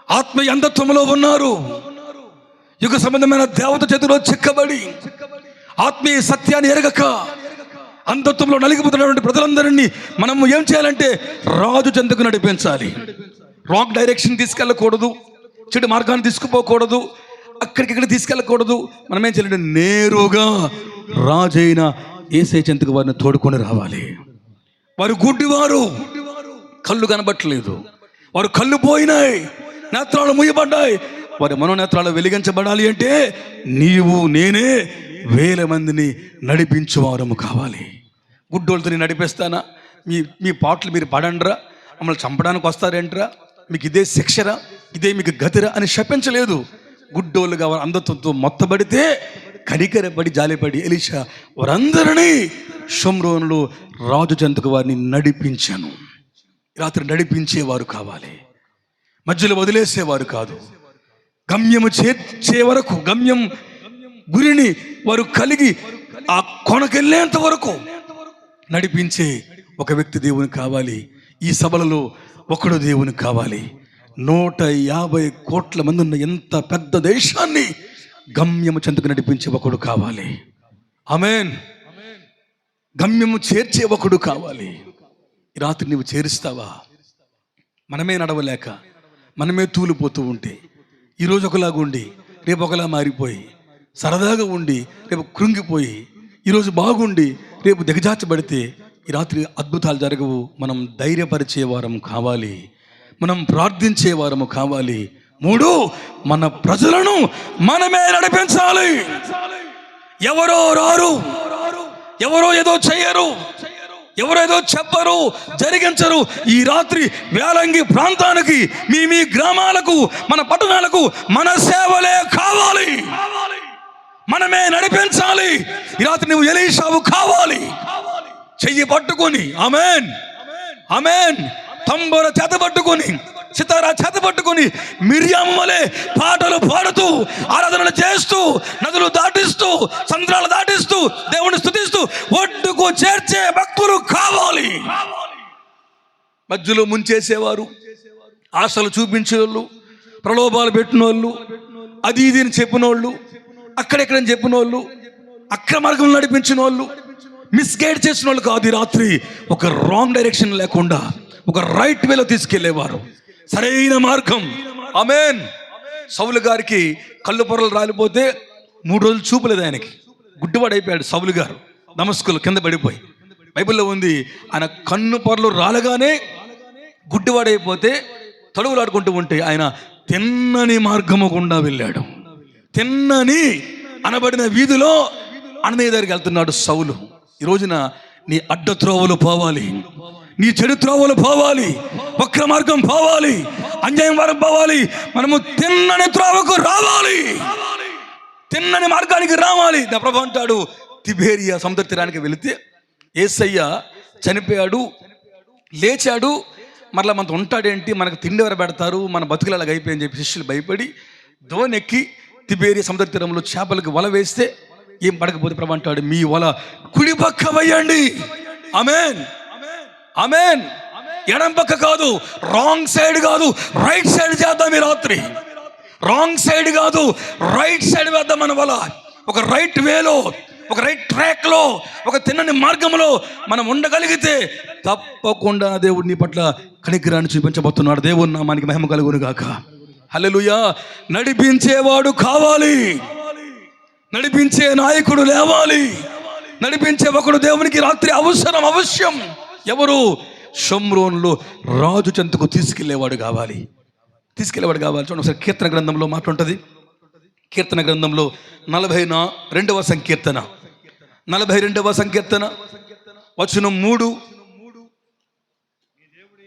[SPEAKER 1] ఆత్మీయ అంధత్వంలో ఉన్నారు, యుగ సంబంధమైన దేవత చేతిలో చిక్కబడి ఆత్మీయ సత్యాన్ని ఎరగక అంధత్వంలో నలిగిపోతున్నటువంటి ప్రజలందరినీ మనము ఏం చేయాలంటే రాజు చెంతకు నడిపించాలి. రాంగ్ డైరెక్షన్ తీసుకెళ్ళకూడదు, చెడు మార్గాన్ని తీసుకుపోకూడదు, అక్కడికి తీసుకెళ్ళకూడదు. మనం ఏం చేయాలంటే నేరుగా రాజైన యేసయ్య చెంతకు వారిని తోడుకొని రావాలి. వారు గుడ్డివారు, కళ్ళు కనబట్టలేదు, వారు కళ్ళు పోయినాయి, నేత్రాలు ముయ్యబడ్డాయి. వారి మనోనేత్రాలు వెలిగించబడాలి అంటే నీవు నేనే వేల మందిని నడిపించేవారము కావాలి. గుడ్డోళ్ళతో నేను నడిపిస్తానా? మీ పాటలు మీరు పడండ్రా, మమ్మల్ని చంపడానికి వస్తారేంట్రా, మీకు ఇదే శిక్షరా, ఇదే మీకు గతిరా అని శపించలేదు. గుడ్డోళ్ళుగా వారు అంధత్వంతో మొత్తబడితే కనికరపడి జాలిపడి ఎలీషా వారందరినీ షోమ్రోనులో రాజు చెంతకు వారిని నడిపించాను. రాత్రి నడిపించేవారు కావాలి, మధ్యలో వదిలేసేవారు కాదు. గమ్యము చేర్చే వరకు, గమ్యం గురిని వారు కలిగి ఆ కొనకెళ్ళేంత వరకు నడిపించే ఒక వ్యక్తి దేవుని కావాలి. ఈ సభలలో ఒకడు దేవుని కావాలి. 150 కోట్ల మంది ఉన్న ఎంత పెద్ద దేశాన్ని గమ్యము చెంతకు నడిపించే ఒకడు కావాలి. ఆమేన్. గమ్యము చేర్చే ఒకడు కావాలి. ఈ రాత్రి నువ్వు చేరుస్తావా? మనమే నడవలేక మనమే తూలిపోతూ ఉంటే, ఈరోజు ఒకలాగా ఉండి రేపు ఒకలా మారిపోయి, సరదాగా ఉండి రేపు కృంగిపోయి, ఈరోజు బాగుండి రేపు దిగజార్చబడితే ఈ రాత్రి అద్భుతాలు జరగవు. మనం ధైర్యపరిచేవారం కావాలి, మనం ప్రార్థించేవారము కావాలి. 3, మన ప్రజలను మనమే నడిపించాలి. ఎవరో రారు, ఎవరో ఏదో చెయ్యరు, ఎవరో ఏదో చెప్పరు, జరిగించరు. ఈ రాత్రి వేలంగి ప్రాంతానికి, మీ గ్రామాలకు, మన పట్టణాలకు మన సేవలే కావాలి, మనమే నడిపించాలి. ఈ రాత్రి నువ్వు ఎలీషావు కావాలి. చెయ్యి పట్టుకొని ఆమేన్, ఆమేన్, తంబూర చేత పట్టుకొని, సితారా చేత పట్టుకొని, మిర్యాము వలె పాటలు పాడుతూ, ఆరాధనలు చేస్తూ, నదులు దాటిస్తూ, సంద్రాలు దాటిస్తూ, దేవుని స్తుతిస్తూ ఒడ్డుకు చేర్చే భక్తులు కావాలి. మధ్యలో ముంచేసేవారు, ఆశలు చూపించేవాళ్ళు, ప్రలోభాలు పెట్టిన వాళ్ళు, అది ఇది అని చెప్పిన వాళ్ళు, అక్కడెక్కడని చెప్పిన వాళ్ళు, అక్రమార్గం నడిపించిన వాళ్ళు, మిస్గైడ్ చేసిన వాళ్ళు కాదు. ఈ రాత్రి ఒక రాంగ్ డైరెక్షన్ లేకుండా ఒక రైట్ వేలో తీసుకెళ్లేవారు, సరైన మార్గం. ఆమేన్. సౌలు గారికి కళ్ళు పొరలు రాలిపోతే 3 రోజులు చూపలేదు ఆయనకి. గుడ్డివాడు అయిపోయాడు సౌలు గారు, దమస్కులో కింద పడిపోయి. బైబిల్లో ఉంది, ఆయన కన్ను పొరలు రాలగానే గుడ్డివాడైపోతే తడువులాడుకుంటూ ఉంటే ఆయన తిన్నని మార్గము గుండా వెళ్ళాడు. తిన్నని అనబడిన వీధిలో అన్నయ్య దగ్గరికి వెళ్తున్నాడు సౌలు. ఈ రోజున నీ అడ్డ త్రోవలు పోవాలి, నీ చెడు త్రోవలు పోవాలి, వక్ర మార్గం పోవాలి, అన్యాయం వారం పోవాలి. మనము తిన్నని త్రోవకు రావాలి, తిన్నని మార్గానికి రావాలి. నా ప్రభు అంటాడు, తిబేరియా సముద్ర తీరానికి వెళితే యేసయ్య చనిపోయాడు, లేచాడు, మరలా మనతో ఉంటాడేంటి, మనకు తిండి ఎవరు పెడతారు, మన బతుకులు అలాగ అయిపోయని చెప్పి శిష్యులు భయపడి దోనెక్కి తిబేరియా సముద్ర తీరంలో చేపలకు వల వేస్తే ఏం పడకపోతే ప్రభు అంటాడు, మీ వల కుడి పక్క వేయండి. ఆమేన్, ఆమేన్. ఎడం పక్క కాదు, రాంగ్ సైడ్ కాదు, రైట్ సైడ్ చేద్దాం ఈ రాత్రి. రాంగ్ సైడ్ కాదు, రైట్ సైడ్ వేద్దాం మన వల. ఒక రైట్ వేలో, ఒక రైట్ ట్రాక్ లో, ఒక తిన్నని మార్గంలో మనం ఉండగలిగితే తప్పకుండా దేవుడు నీ పట్ల కనికరాన్ని చూపించబోతున్నాడు. దేవుని నామానికి మహిమ కలుగును గాక. హల్లెలూయా. నడిపించేవాడు కావాలి, నడిపించే నాయకుడు లేవాలి, నడిపించే ఒకడు దేవునికి రాత్రి అవసరం, అవశ్యం. ఎవరు? షోమ్రోన్లో రాజు చెంతకు తీసుకెళ్లేవాడు కావాలి, తీసుకెళ్లేవాడు కావాలి. చూడండి ఒకసారి కీర్తన గ్రంథంలో మాట ఉంటుంది. కీర్తన గ్రంథంలో 42వ సంకీర్తన, 42వ సంకీర్తన వచనం 3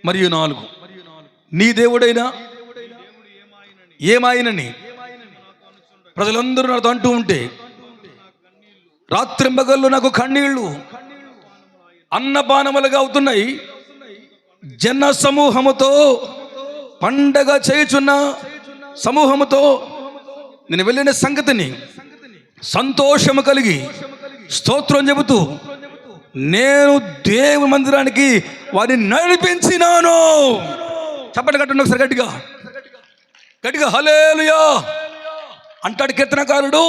[SPEAKER 1] మరియు 4. నీ దేవుడైనా ఏమాయనని ప్రజలందరూ నాతో అంటూ ఉంటే, రాత్రింబగళ్ళు నాకు కన్నీళ్లు అన్నపానములుగా అవుతున్నాయి. జన సమూహముతో, పండగ చేయుచున్న సమూహముతో నేను వెళ్ళిన సంగతిని సంతోషము కలిగి స్తోత్రం చెబుతూ నేను దేవుని మందిరానికి వారిని నడిపించినాను. చెప్పండి కట్టండి ఒకసారి గట్టిగా, గట్టిగా హల్లెలూయా అంటాడు కీర్తనకారుడు.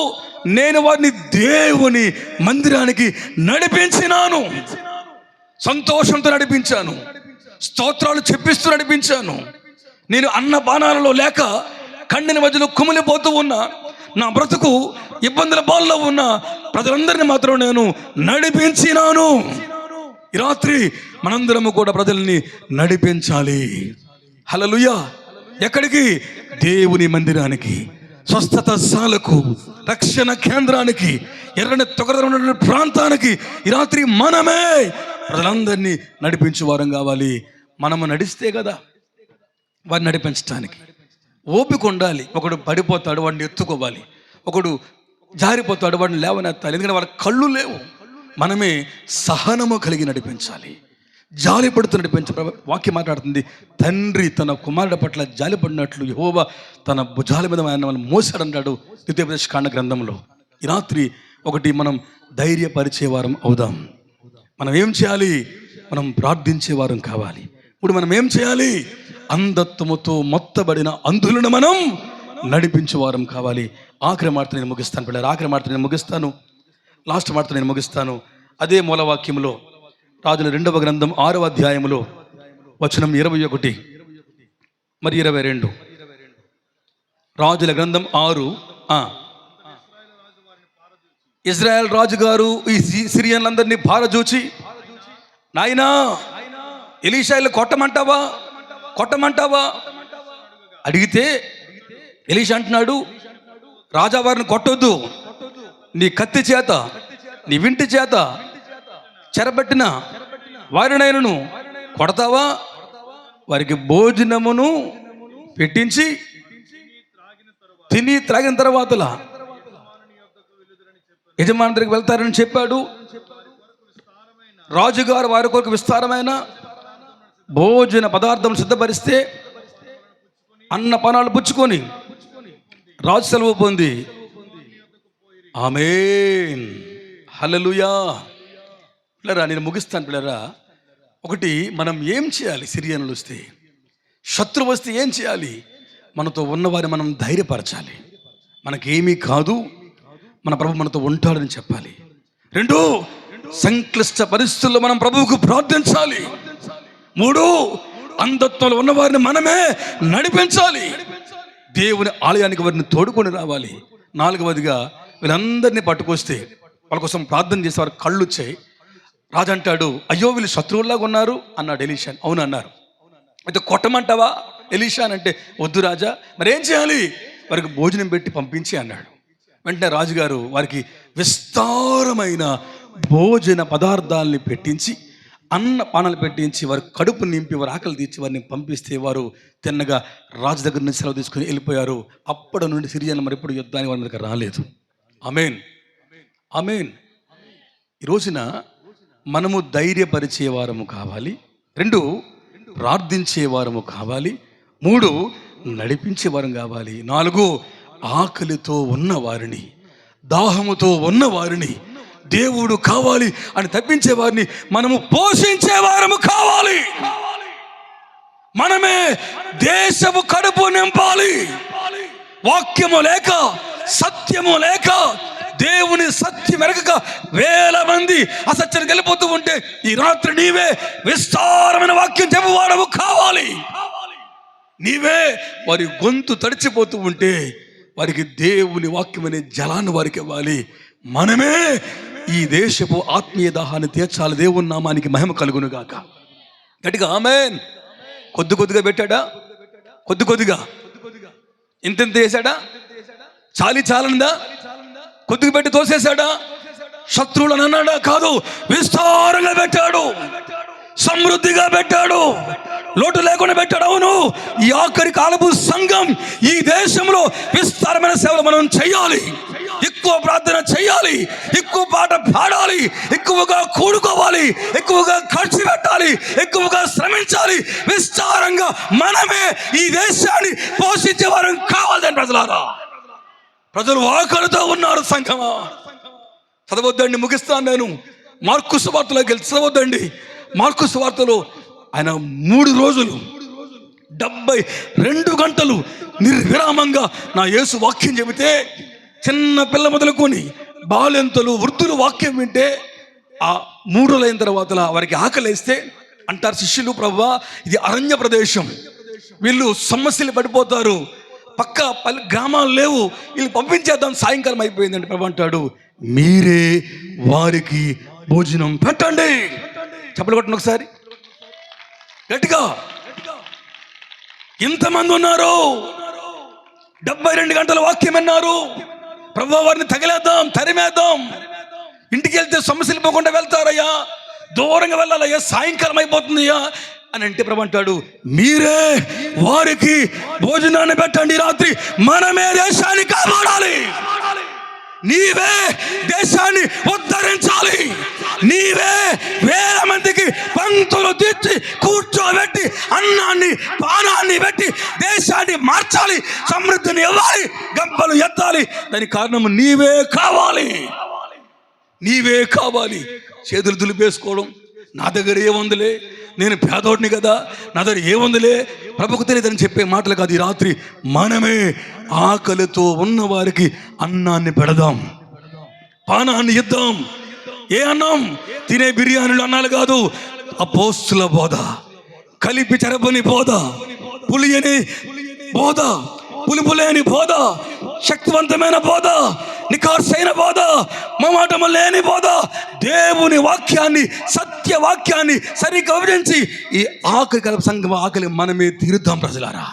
[SPEAKER 1] నేను వారిని దేవుని మందిరానికి నడిపించినాను, సంతోషంతో నడిపించాను, స్తోత్రాలు చెప్పిస్తూ నడిపించాను. నేను అన్నపానాలలో లేక కన్నీని మధ్యలో కుమిలిపోతూ ఉన్నా, నా బ్రతుకు ఇబ్బందుల బాల్లో ఉన్న ప్రజలందరినీ మాత్రం నేను నడిపించినాను. ఈ రాత్రి మనందరము కూడా ప్రజల్ని నడిపించాలి. హల్లెలూయా. ఎక్కడికి? దేవుని మందిరానికి, స్వస్థతశాలకు, రక్షణ కేంద్రానికి, ఎర్రని తొగరని ప్రాంతానికి ఈ రాత్రి మనమే ప్రజలందరినీ నడిపించే వారం కావాలి. మనము నడిస్తే కదా వారిని నడిపించడానికి ఓపిక ఉండాలి. ఒకడు పడిపోతాడు, వాడిని ఎత్తుకోవాలి. ఒకడు జారిపోతాడు, వాడిని లేవనెత్తాలి. ఎందుకంటే వాళ్ళ కళ్ళు లేవు. మనమే సహనము కలిగి నడిపించాలి, జాలి పడుతూ నడిపించాలి. వాక్యం మాట్లాడుతుంది, తండ్రి తన కుమారుడి పట్ల జాలి పడినట్లు యెహోవా తన భుజాల మీద ఆయన మోసాడంటాడు ద్వితీయోపదేశకాండ గ్రంథంలో. ఈ రాత్రి ఒకటి మనం ధైర్యపరిచేవారం అవుదాం. మనం ఏం చేయాలి? మనం ప్రార్థించేవారం కావాలి. ఇప్పుడు మనం ఏం చేయాలి? అంధత్వముతో మొత్తబడిన అంధులను మనం నడిపించేవారం కావాలి. ఆఖరి మాట నేను ముగిస్తాను పిల్లలు, ఆఖరి మాట నేను ముగిస్తాను, లాస్ట్ మాట నేను ముగిస్తాను. అదే మూలవాక్యంలో రాజుల 2వ గ్రంథం 6వ అధ్యాయంలో వచనం 21 మరి 22. రాజుల గ్రంథం 6. ఇజ్రాయెల్ రాజుగారు ఈ సిరియన్లందరినీ పారజూచి, నాయనా ఎలీషాయిలు కొట్టమంటావా, కొట్టమంటావా అడిగితే ఎలీషా అంటున్నాడు, రాజా వారిని కొట్టొద్దు, నీ కత్తి చేత, నీ వింటి చేత చెరబెట్టిన వారినైనను కొడతావా? వారికి భోజనమును పెట్టించి తిని త్రాగిన తర్వాత యజమాని దగ్గరికి వెళ్తారని చెప్పాడు. రాజుగారు వారి కొరకు విస్తారమైన భోజన పదార్థం సిద్ధపరిస్తే అన్నపానాలు పుచ్చుకొని రాజు సెలవు పొంది ఆమేన్ హల్లెలూయా. పిల్లరా నేను ముగిస్తాను పిల్లరా. ఒకటి, మనం ఏం చేయాలి? సిరియన్లు వస్తే, శత్రువు వస్తే ఏం చేయాలి? మనతో ఉన్నవారిని మనం ధైర్యపరచాలి. మనకేమీ కాదు, మన ప్రభు మనతో ఉంటాడని చెప్పాలి. 2, సంక్లిష్ట పరిస్థితుల్లో మనం ప్రభువుకు ప్రార్థించాలి. 3, అంధత్వంలో ఉన్నవారిని మనమే నడిపించాలి, దేవుని ఆలయానికి వారిని తోడుకొని రావాలి. 4వదిగా వీళ్ళందరినీ పట్టుకొస్తే వాళ్ళ కోసం ప్రార్థన చేసి వారు కళ్ళు వచ్చాయి. రాజు అంటాడు, అయ్యో వీళ్ళు శత్రువుల్లాగా ఉన్నారు అన్నాడు ఎలీషా. అవును అన్నారు. అయితే కొట్టమంటావా ఎలీషా అంటే, వద్దు రాజా, మరి ఏం చేయాలి? వారికి భోజనం పెట్టి పంపించి అన్నాడు. వెంటనే రాజుగారు వారికి విస్తారమైన భోజన పదార్థాలని పెట్టించి, అన్న పానాలు పెట్టించి, వారి కడుపు నింపి, వారి ఆకలి తీర్చి వారిని పంపిస్తే వారు తిన్నగా రాజు దగ్గర నుంచి సెలవు తీసుకుని వెళ్ళిపోయారు. అప్పటి నుండి సిరియన్లు మరి ఎప్పుడు యుద్ధానికి వారి దగ్గర రాలేదు. ఆమేన్, ఆమేన్. ఈ రోజున మనము ధైర్యపరిచే వారము కావాలి. 2, ప్రార్థించే వారము కావాలి. 3, నడిపించే వారం కావాలి. 4, ఆకలితో ఉన్నవారిని, దాహముతో ఉన్నవారిని, దేవుడు కావాలి అని తప్పించే వారిని మనము పోషించే వారము కావాలి. మనమే దేశము కడుపు నింపాలి. వాక్యము లేక, సత్యము లేక, దేవుని సత్యం ఎరగక వేల మంది అసత్యానికి వెళ్ళిపోతూ ఉంటే, ఈ రాత్రి నీవే విస్తారమైన వాక్యం చెప్పవాడవు కావాలి. నీవే వారి గొంతు తడిచిపోతూ ఉంటే వారికి దేవుని వాక్యం అనే జలాన్ని వారికి ఇవ్వాలి. మనమే ఈ దేశపు ఆత్మీయ దాహాన్ని తీర్చాలి. దేవుని నామానికి మహిమ కలుగును గాక. గట్టిగా ఆమేన్. కొద్ది కొద్దిగా పెట్టాడా? కొద్ది కొద్దిగా. ఇంత చేశాడా? చాలనుందా? కొద్దిగా పెట్టి తోసేశాడా? శత్రువులను అన్నాడా? కాదు, విస్తారంగా పెట్టాడు, సమృద్ధిగా పెట్టాడు, లోటు లేకుండా పెట్టాడు. అవును, ఈ ఆఖరి కాలపు సంఘం ఈ దేశంలో విస్తారమైన సేవలు మనం చేయాలి. ఎక్కువ ప్రార్థన చేయాలి, ఎక్కువ పాట పాడాలి, ఎక్కువగా కూడుకోవాలి, ఎక్కువగా ఖర్చు పెట్టాలి, ఎక్కువగా శ్రమించాలి. విస్తారంగా మనమే ఈ దేశాన్ని పోషించే వారం కావాలని ప్రజలారా, ప్రజలు ఆకలితో ఉన్నారు. సంఘమా, చదవద్దండి, ముగిస్తాను నేను. మార్కు సువార్తలోకి వెళ్ళి చదవద్దండి. మార్కు సువార్తలో ఆయన 3 రోజులు 72 గంటలు నిర్విరామంగా నా యేసు వాక్యం చెబితే, చిన్న పిల్ల మొదలుకొని బాలెంతలు, వృద్ధులు వాక్యం వింటే, ఆ 3 రోజులైన తర్వాత వారికి ఆకలేస్తే అంటారు శిష్యులు, ప్రభువా ఇది అరణ్య ప్రదేశం, వీళ్ళు సమస్యలు పడిపోతారు, పక్క గ్రామాలు లేవు, వీళ్ళు పంపించేద్దాం, సాయంకాలం అయిపోయిందండి. ప్రభు అంటాడు, మీరే వారికి భోజనం పెట్టండి. చప్పలు కొట్టండి ఒకసారి గట్టిగా. ఇంతమంది ఉన్నారు, 72 గంటల వాక్యం విన్నారు. ప్రభు వారిని తగిలేద్దాం, తరిమేద్దాం, ఇంటికి వెళ్తే సమస్యలు పోకుండా వెళ్తారయ్యా, దూరంగా వెళ్ళాలయ్యా, సాయంకాలం అయిపోతుందయ్యా అని అంటే ప్రభు అంటాడు, మీరే వారికి భోజనాన్ని పెట్టండి. రాత్రి మనమే దేశాన్ని కాపాడాలి, నీవే దేశాన్ని ఉద్ధరించాలి, నీవే వేల మందికి పంక్తులు తీర్చి కూర్చోబెట్టి అన్నాన్ని పానాన్ని పెట్టి దేశాన్ని మార్చాలి, సమృద్ధిని ఇవ్వాలి, గంపలు ఎత్తాలి. దానికి కారణం నీవే కావాలి, నీవే కావాలి. చేతులు దులిపేసుకోవడం, నా దగ్గర ఏముందిలే, నేను పేదోడిని కదా, నా దగ్గర ఏముందిలే, ప్రభుకు తెలియదని చెప్పే మాటలు కాదు. ఈ రాత్రి మనమే ఆకలితో ఉన్న వారికి అన్నాన్ని పెడదాం, పానాన్ని ఇద్దాం. ఏ అన్నం? తినే బిర్యానీలు అన్నాలు కాదు, అపోస్తుల బోధ, కలిపి చెరపని బోధ, పులియని బోధ, పులిపులేని బోధ, శక్తివంతమైన బోధ, నిఖార్సైన బోధ, మమాటము లేని బోధ, దేవుని వాక్యాన్ని, సత్య వాక్యాన్ని సరిగ్గా వివరించి ఈ ఆకలి కల సంఘం ఆకలి మనమే తీరుద్దాం. ప్రజలారా,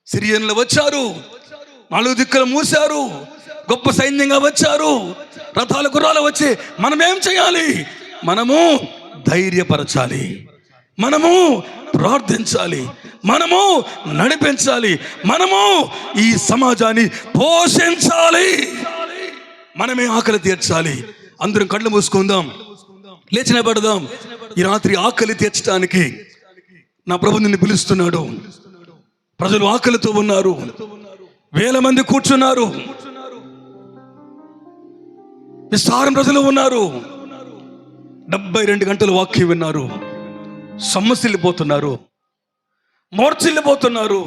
[SPEAKER 1] సిరియన్లు వచ్చారు, 4 దిక్కులు మూశారు, గొప్ప సైన్యంగా వచ్చారు, రథాల గుర్రాలు వచ్చి మనమేం చేయాలి? మనము ధైర్యపరచాలి, మనము ప్రార్థించాలి, మనము నడిపించాలి, మనము ఈ సమాజాన్ని పోషించాలి, మనమే ఆకలి తీర్చాలి. అందరం కళ్ళు మూసుకుందాం, లేచి నిలబడదాం. ఈ రాత్రి ఆకలి తీర్చడానికి నా ప్రభు నిన్ను పిలుస్తున్నాడు. ప్రజలు ఆకలితో ఉన్నారు, వేల మంది కూర్చున్నారు, విస్తారం ప్రజలు ఉన్నారు, 72 గంటలు వాక్యం విన్నారు, సొమ్మసిల్లిపోతున్నారు, మోర్చిల్లిపోతున్నారు,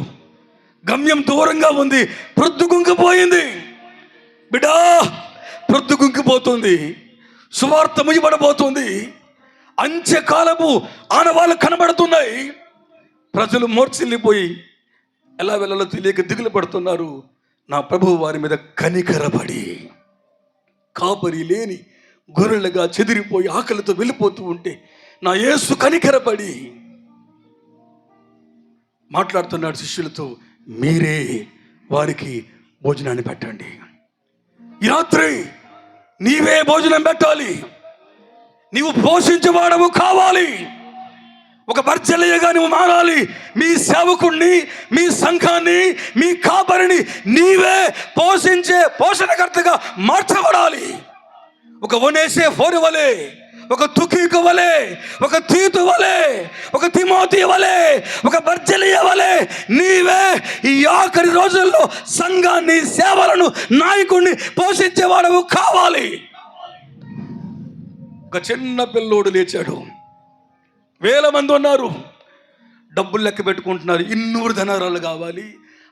[SPEAKER 1] గమ్యం దూరంగా ఉంది, ప్రొద్దుగుంకిపోయింది. బిడ్డా, ప్రొద్దుగుంకిపోతుంది, సువార్త ముయ్యబడబోతుంది, అంత్యకాలపు ఆనవాళ్ళు కనబడుతున్నాయి. ప్రజలు మోర్చిల్లిపోయి ఎలా వెళ్ళాలో తెలియక దిగులు పడుతున్నారు. నా ప్రభువు వారి మీద కనికరపడి కాపరి లేని గొర్రెలుగా చెదిరిపోయి ఆకలితో వెళ్ళిపోతూ ఉంటే నా యేసు కనికరపడి మాట్లాడుతున్నాడు శిష్యులతో, మీరే వారికి భోజనాన్ని పెట్టండి. ఈ రాత్రి నీవే భోజనం పెట్టాలి. నీవు పోషించేవాడవు కావాలి. ఒక బర్జలయ్యగా నువ్వు మారాలి. మీ సేవకుణ్ణి, మీ సంఘాన్ని, మీ కాపరిని నీవే పోషించే పోషణకర్తగా మార్చబడాలి. ఒక ఒనేసే ఫోరు వలె, ఒక తుకీకు వలె, ఒక తీతు వలె, ఒక తిమోతి వలె, ఒక బర్జలియ వలె నీవే ఈ ఆఖరి రోజుల్లో సంఘాన్ని, సేవలను, నాయకుడిని పోషించేవాడవు కావాలి. ఒక చిన్న పిల్లోడు లేచాడు. 1000 మంది ఉన్నారు. డబ్బులు లెక్క పెట్టుకుంటున్నారు. 200 ధనారాలు కావాలి,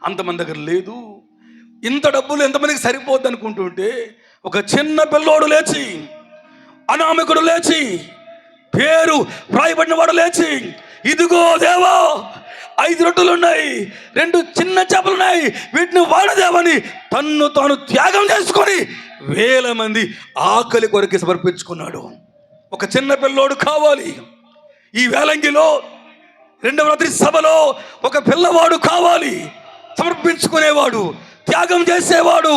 [SPEAKER 1] అంతమంది దగ్గర లేదు. ఇంత డబ్బులు ఎంతమందికి సరిపోద్ది అనుకుంటుంటే ఒక చిన్న పిల్లోడు లేచి, అనామికుడు లేచి, పేరు రాయబడిన వాడు లేచి, ఇదిగో దేవా 5 రొట్టెలు ఉన్నాయి, 2 చిన్న చేపలు ఉన్నాయి, వీటిని వాడదేవని తన్ను తాను త్యాగం చేసుకొని 1000 మంది ఆకలి కొరకు సమర్పించుకున్నాడు. ఒక చిన్న పిల్లోడు కావాలి. ఈ వేలంగిలో 2వ రాత్రి సభలో ఒక పిల్లవాడు కావాలి. సమర్పించుకునేవాడు, త్యాగం చేసేవాడు,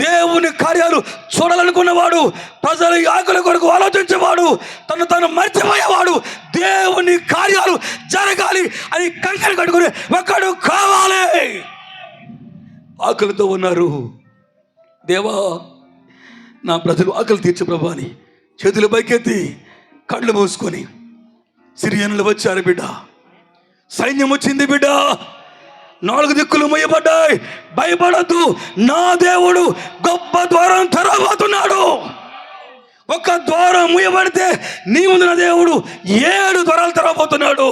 [SPEAKER 1] దేవుని కార్యాలు చూడాలనుకున్నవాడు, ప్రజల ఆకలి కొరకు ఆలోచించేవాడు, తను తాను మర్చిపోయేవాడు, దేవుని కార్యాలు జరగాలి అని కంకణ కట్టుకునే ఒకడు కావాలి. ఆకలితో ఉన్నారు. దేవా నా ప్రజలు ఆకలి తీర్చు ప్రభా అని చేతులు పైకెత్తి కళ్ళు మూసుకొని, సిరియన్లు వచ్చారు బిడ్డ, సైన్యం వచ్చింది బిడ్డ, 4 దిక్కులు మూయబడ్డాయి, భయపడద్దు, నా దేవుడు గొప్ప ద్వారం తెరవబోతున్నాడు. ఒక ద్వారం మూయబడితే నీ ముందు నా దేవుడు 7 ద్వారాలు తెరవబోతున్నాడు.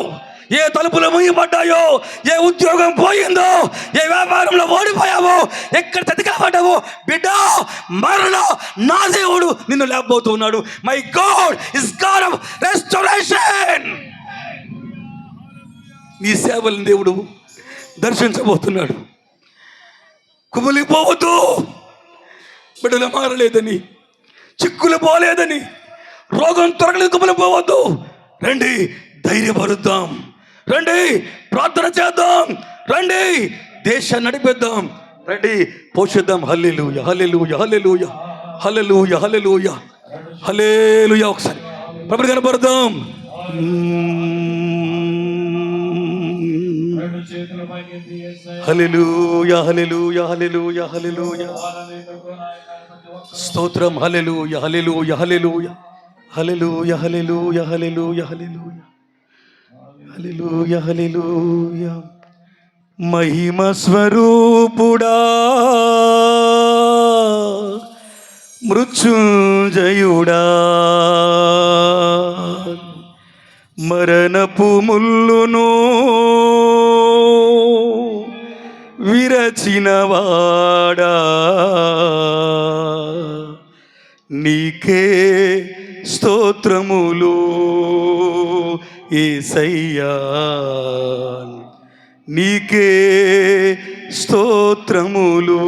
[SPEAKER 1] ఏ తలుపులు మూయబడ్డాయో, ఏ ఉద్యోగం పోయిందో, ఏ వ్యాపారంలో ఓడిపోయావో, ఎక్కడ తతికబడ్డావో బిడ్డ, మరలా నా దేవుడు నిన్ను లేపబోతున్నాడు. My god is god of restoration. నీ సేవలను దేవుడు దర్శించబోతున్నాడు. కుమిలిపోవద్దు. బిడ్డలు మారలేదని, చిక్కులు పోలేదని, రోగం త్వరగలేదు, కుమిలిపోవద్దు. రండి, ధైర్యపరుద్దాం. రండి, ప్రార్థన చేద్దాం. రండి, దేశాన్ని నడిపిద్దాం. రండి, పోషిద్దాం. హల్లెలూయా, హల్లెలూయా, హల్లెలూయా, హల్లెలూయా, హల్లెలూయా, హల్లెలూయా. ఒకసారి ప్రభుని కనపడదాం. హల్లెలూయా, హల్లెలూయా, హల్లెలూయా, హల్లెలూయా, స్తోత్రం. హల్లెలూయా, hallelujah, hallelujah, hallelujah, hallelujah, hallelujah, hallelujah, hallelujah, హల్లెలూయా. మహిమ స్వరూపుడా, మృత్యుంజయుడా, మరణపు ముల్లును విరచినవాడా, నీకే స్తోత్రములు యేసయ్యా, నీకే స్తోత్రములు.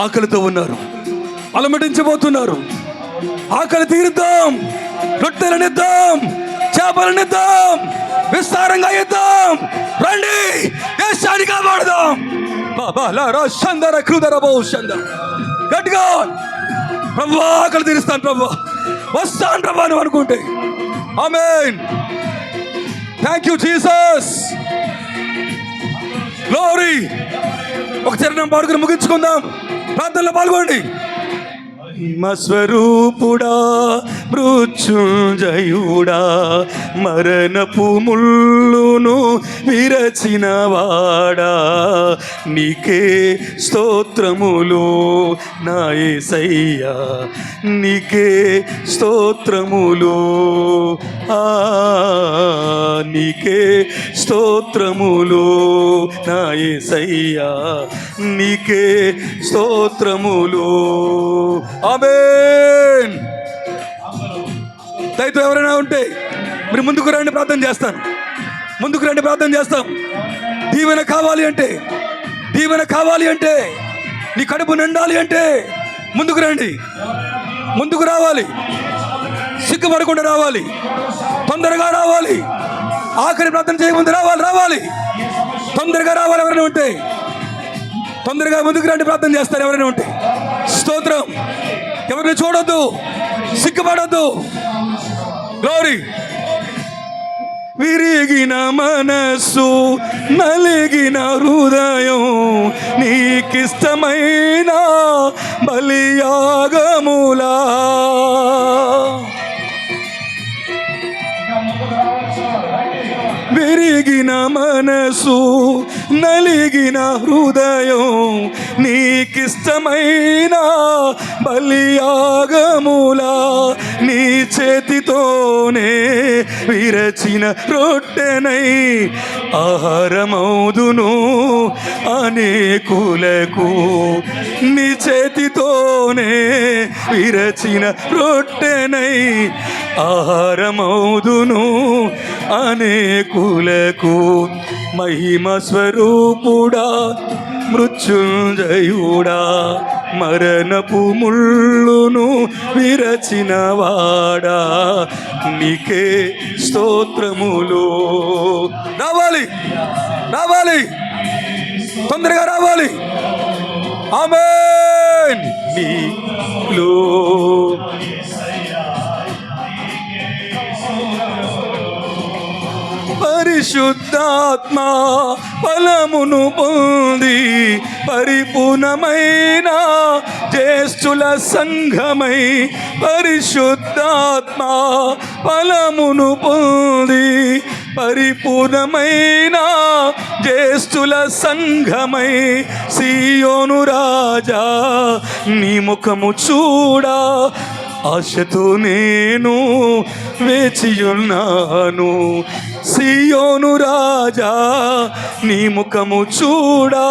[SPEAKER 1] ఆకలితో ఉన్నారు, అలమటించబోతున్నారు. ఆకలి తీరుద్దాం, రొట్టెలనిద్దాం, చేపలనిద్దాం, విస్తారంగా ఇద్దాం. రండి, దేశాన్ని కాపాడదాం. గట్టిగా ప్రభు ఆకలి తీరుస్తాను, ప్రభు వస్తాను ప్రభు అని అనుకుంటే. Amen. Thank you Jesus. Glory. ఒక చరణం పాడుకుని ముగించుకుందాం. ప్రార్థనలో పాల్గొండి. మస్వరూపుడా, మృత్యుంజయుడా, మరణపు ముల్లును విరచినవాడా, నీకే స్తోత్రములు నా యేసయ్యా, నీకే స్తోత్రములు. నీకే స్తోత్రములు నా యేసయ్యా, నీకే స్తోత్రములు. ఆమేన్. దయతో ఎవరైనా ఉంటే మీరు ముందుకు రండి, ప్రార్థన చేస్తాను. ముందుకు రండి, ప్రార్థన చేస్తాం. దీవెన కావాలి అంటే, దీవెన కావాలి అంటే, నీ కడుపు నిండాలి అంటే ముందుకు రండి, ముందుకు రావాలి, సిగ్గుపడకుండా రావాలి, తొందరగా రావాలి, ఆఖరి ప్రార్థన చేయకముందు రావాలి, తొందరగా రావాలి. ఎవరైనా ఉంటే తొందరగా ముందుకు రండి, ప్రార్థన చేస్తారు ఎవరైనా ఉంటే. స్తోత్రం. ఎవరిని చూడొద్దు, సిగ్గుపడొద్దు. గ్లోరీ. విరిగిన మనస్సు, నలిగిన హృదయం, నీకిష్టమైన బలియాగములా. విరిగిన మనసు, నలిగిన హృదయం, నీకిష్టమైన బలియాగములా. నీ చేతితోనే విరచిన రొట్టెనై ఆహారమౌదును అనేకులకు. నీ చేతితోనే విరచిన రొట్టెనై ఆహారమౌదును అనేకులకు. మహిమ స్వరూపుడా, మృత్యుంజయుడా, మరణపు ముళ్ళును విరచిన వాడా, నీకే స్తోత్రములు. రావాలి, తొందరగా రావాలి. ఆమేన్. నీలో పరిశుద్ధాత్మ ఫలమును పొంది పరిపూర్ణమైన జ్యేష్ఠుల సంఘమై. పరిశుద్ధాత్మ ఫలమును పొంది పరిపూర్ణమైన జ్యేష్ఠుల సంఘమై. సీయోను రాజా నీ ముఖము చూడా ఆశతో నేను వేచియున్నాను. సీయోను రాజా నీ ముఖము చూడా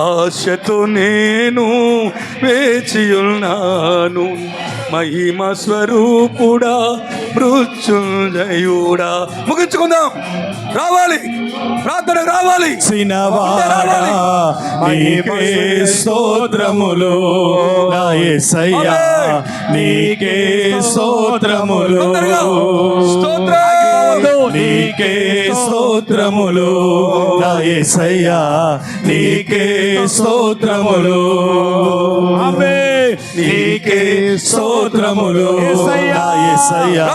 [SPEAKER 1] ఆశతో నేను వేచియున్నాను. మహిమ స్వరూపుడా, మృత్యుంజయుడా. ముగించుకుందాం. రావాలి, ప్రార్థన రావాలి.
[SPEAKER 2] నీకే స్తోత్రములు నా యేసయ్యా, నీకే స్తోత్రములు, నీకే స్తోత్రములు నా యేసయ్యా, నీకే స్తోత్రములు. నీకే స్తోత్రములు నా యేసయ్యా,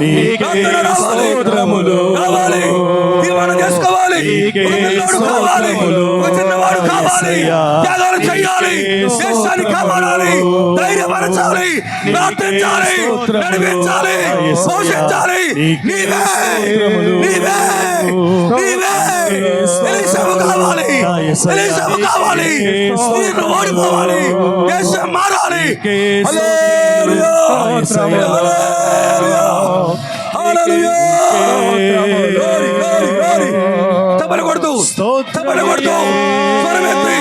[SPEAKER 2] నీకే స్తోత్రములు.
[SPEAKER 1] తీర్మానం చేసుకోవాలి. స్తోత్రములు యేసయ్యా, చేయాలి, దేశాన్ని కాపాడాలి, ధైర్యపరచాలి, ప్రార్థించాలి, నడిపించాలి, పోషించాలి. నీవే ఎలీషావు కావాలి, ఎలీషావు కావాలి. నీవు ఓడిపోవాలి, దేశం మారాలి. Hallelujah, hallelujah, hallelujah. Glory, glory, glory. తప్పని కొడుతూ, తప్పని కొడుతూ, స్వరమెత్తి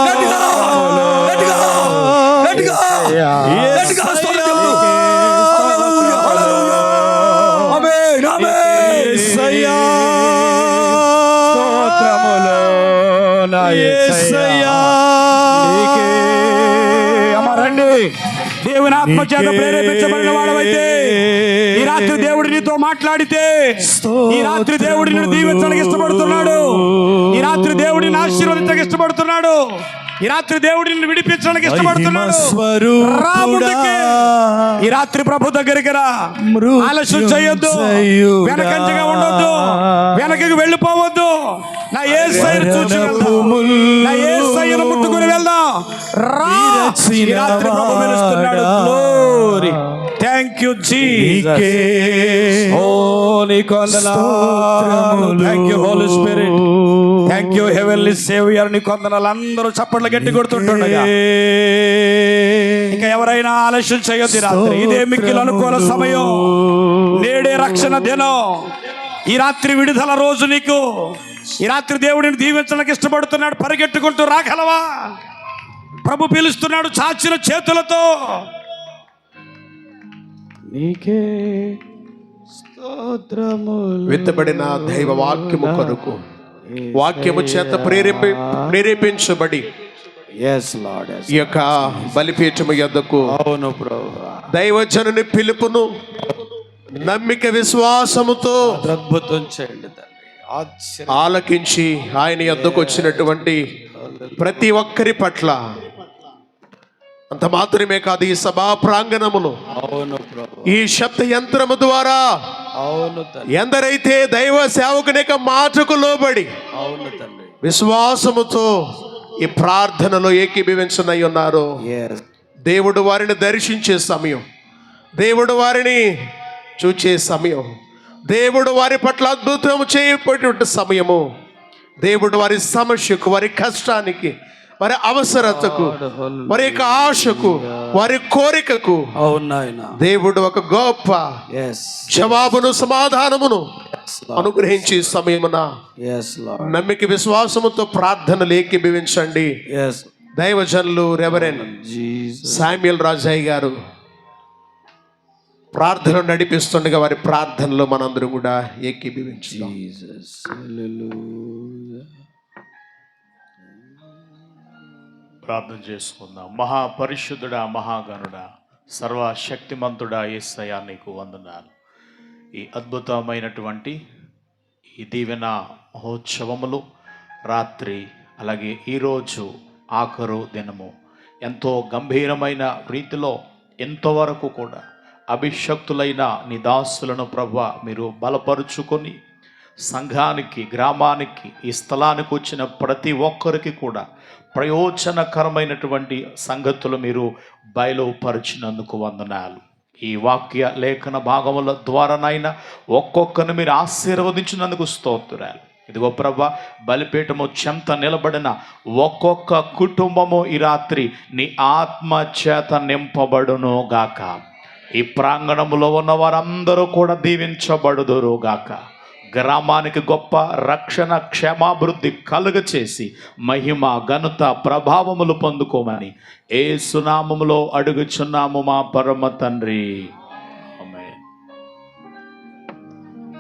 [SPEAKER 1] గట్టిగా, గట్టిగా, గట్టిగా, గట్టిగా స్తోత్రం చెప్తూ. హల్లెలూయా, హల్లెలూయా. ఆమేన్, ఆమేన్.
[SPEAKER 2] యేసయ్యా, స్తోత్రములు నా యేసయ్యా, నీకే.
[SPEAKER 3] అమరండి. దేవుని ఆత్మచేత ప్రేరేపించబడిన వాడవైతే ఈ రాత్రి దేవుడు నీతో మాట్లాడితే, ఈ రాత్రి దేవుడు నిన్ను దీవించడానికి ఇష్టపడుతున్నాడు, ఈ రాత్రి దేవుడిని ఆశీర్వదించడానికి ఇష్టపడుతున్నాడు, ఈ రాత్రి దేవుడు నిన్ను విడిపించడానికి ఇష్టపడుతున్నాడు. రా ముందుకి. ఈ రాత్రి ప్రభు దగ్గరికి రా. ఆలస్యం చేయొద్దు, వెనకంజగా ఉండొద్దు, వెనకకి వెళ్ళిపోవద్దు. నా యేసయ్యను చూసి వెళ్దాం, నా యేసయ్యను ముట్టుకుని వెళ్దాం. రా. ఈ రాత్రి ప్రభు పిలుస్తున్నాడు. గ్లోరీ. Thank you Jesus. ఓ నీకు వందనాలు. Thank you holy spirit. Thank you heavenly saviour. నీకు వందనాలు. అందరూ చప్పట్లు గట్టి కొడుతుంటుండగా ఇంకా ఎవరైనా ఆలస్యం చేయొద్దు. రాత్రి ఇదే మిక్కిలి అనుకూల సమయం. నేడే రక్షణ దినం. ఈ రాత్రి విడుదల రోజు. నీకు ఈ రాత్రి దేవుడిని దీవించడానికి ఇష్టపడుతున్నాడు. పరిగెట్టుకుంటూ రాగలవా? ప్రభు పిలుస్తున్నాడు చాచిన చేతులతో. నీకే స్తోత్రములు.
[SPEAKER 4] విత్తబడిన దైవ వాక్యము కొరకు
[SPEAKER 2] వాక్యము చేత ప్రేరేపించబడి
[SPEAKER 3] ఎస్ లార్డ్
[SPEAKER 2] ఈ యొక్క బలిపీఠము యొద్దకు
[SPEAKER 3] అవును ప్రభువా
[SPEAKER 2] దైవజనుని పిలుపును నమ్మిక విశ్వాసముతో
[SPEAKER 3] అద్భుతం చేయండి తండ్రి ఆశ్చర్యం
[SPEAKER 2] ఆలకించి ఆయన యొద్దకు వచ్చినటువంటి ప్రతి ఒక్కరి పట్ల అంత మాత్రమే కాదు, ఈ సభా ప్రాంగణములో
[SPEAKER 3] అవును ప్రభు
[SPEAKER 2] ఈ శబ్ద యంత్రము ద్వారా
[SPEAKER 3] అవును తండ్రి
[SPEAKER 2] ఎందరైతే దైవ సేవకుని యొక్క మాటకు లోబడి
[SPEAKER 3] అవును తండ్రి
[SPEAKER 2] విశ్వాసముతో ఈ ప్రార్థనలో ఏకీభవించనై ఉన్నారో
[SPEAKER 3] ఎస్
[SPEAKER 2] దేవుడు వారిని దర్శించే సమయం, దేవుడు వారిని చూచే సమయం, దేవుడు వారి పట్ల అద్భుతం చేయబడినటువంటి సమయము, దేవుడు వారి సమస్యకు, వారి కష్టానికి, వారి అవసరతకు, వారి యొక్క ఆశకు, వారి కోరికకు
[SPEAKER 3] అవునాయన
[SPEAKER 2] దేవుడు ఒక గొప్ప
[SPEAKER 3] ఎస్
[SPEAKER 2] జవాబును, సమాధానమును అనుగ్రహించి సమయమున
[SPEAKER 3] ఎస్ లార్డ్
[SPEAKER 2] నమ్మిక విశ్వాసముతో ప్రార్థనలు ఏకీభవించండి.
[SPEAKER 3] ఎస్
[SPEAKER 2] దైవజనులు రెవరెండ్
[SPEAKER 3] జీసస్
[SPEAKER 2] శామ్యూల్ రాజయ్య గారు ప్రార్థన నడిపిస్తుండగా వారి ప్రార్థనలో మనందరం కూడా ఏకీభవించుదాం.
[SPEAKER 3] జీసస్ హల్లెలూయా
[SPEAKER 4] ప్రార్థన చేసుకుందాం. మహాపరిశుద్ధుడా, మహాగణుడా, సర్వశక్తిమంతుడా యేసయ్యా నీకు వందనాలు. ఈ అద్భుతమైనటువంటి ఈ దీవెన మహోత్సవములు రాత్రి, అలాగే ఈరోజు ఆఖరు దినము ఎంతో గంభీరమైన రీతిలో ఎంతవరకు కూడా అభిషక్తులైన నీ దాసులను ప్రభువా మీరు బలపరుచుకొని సంఘానికి, గ్రామానికి, ఈ స్థలానికి వచ్చిన ప్రతి ఒక్కరికి కూడా ప్రయోజనకరమైనటువంటి సంగతులు మీరు బయలుపరిచినందుకు వందనాలు. ఈ వాక్య లేఖన భాగముల ద్వారానైనా ఒక్కొక్కరిని మీరు ఆశీర్వదించినందుకు స్తోత్రాలు. ఇదిగో ప్రభా, బలిపీఠము చెంత నిలబడిన ఒక్కొక్క కుటుంబము ఈ రాత్రి నీ ఆత్మ చేత నింపబడును గాక. ఈ ప్రాంగణములో ఉన్న వారందరూ కూడా దీవించబడుదురు గాక. గ్రామానికి గొప్ప రక్షణ, క్షేమాభివృద్ధి కలుగచేసి మహిమ, ఘనత, ప్రభావములు పొందుకోమని యేసు నామములో అడుగుచున్నాము మా పరమ తండ్రి.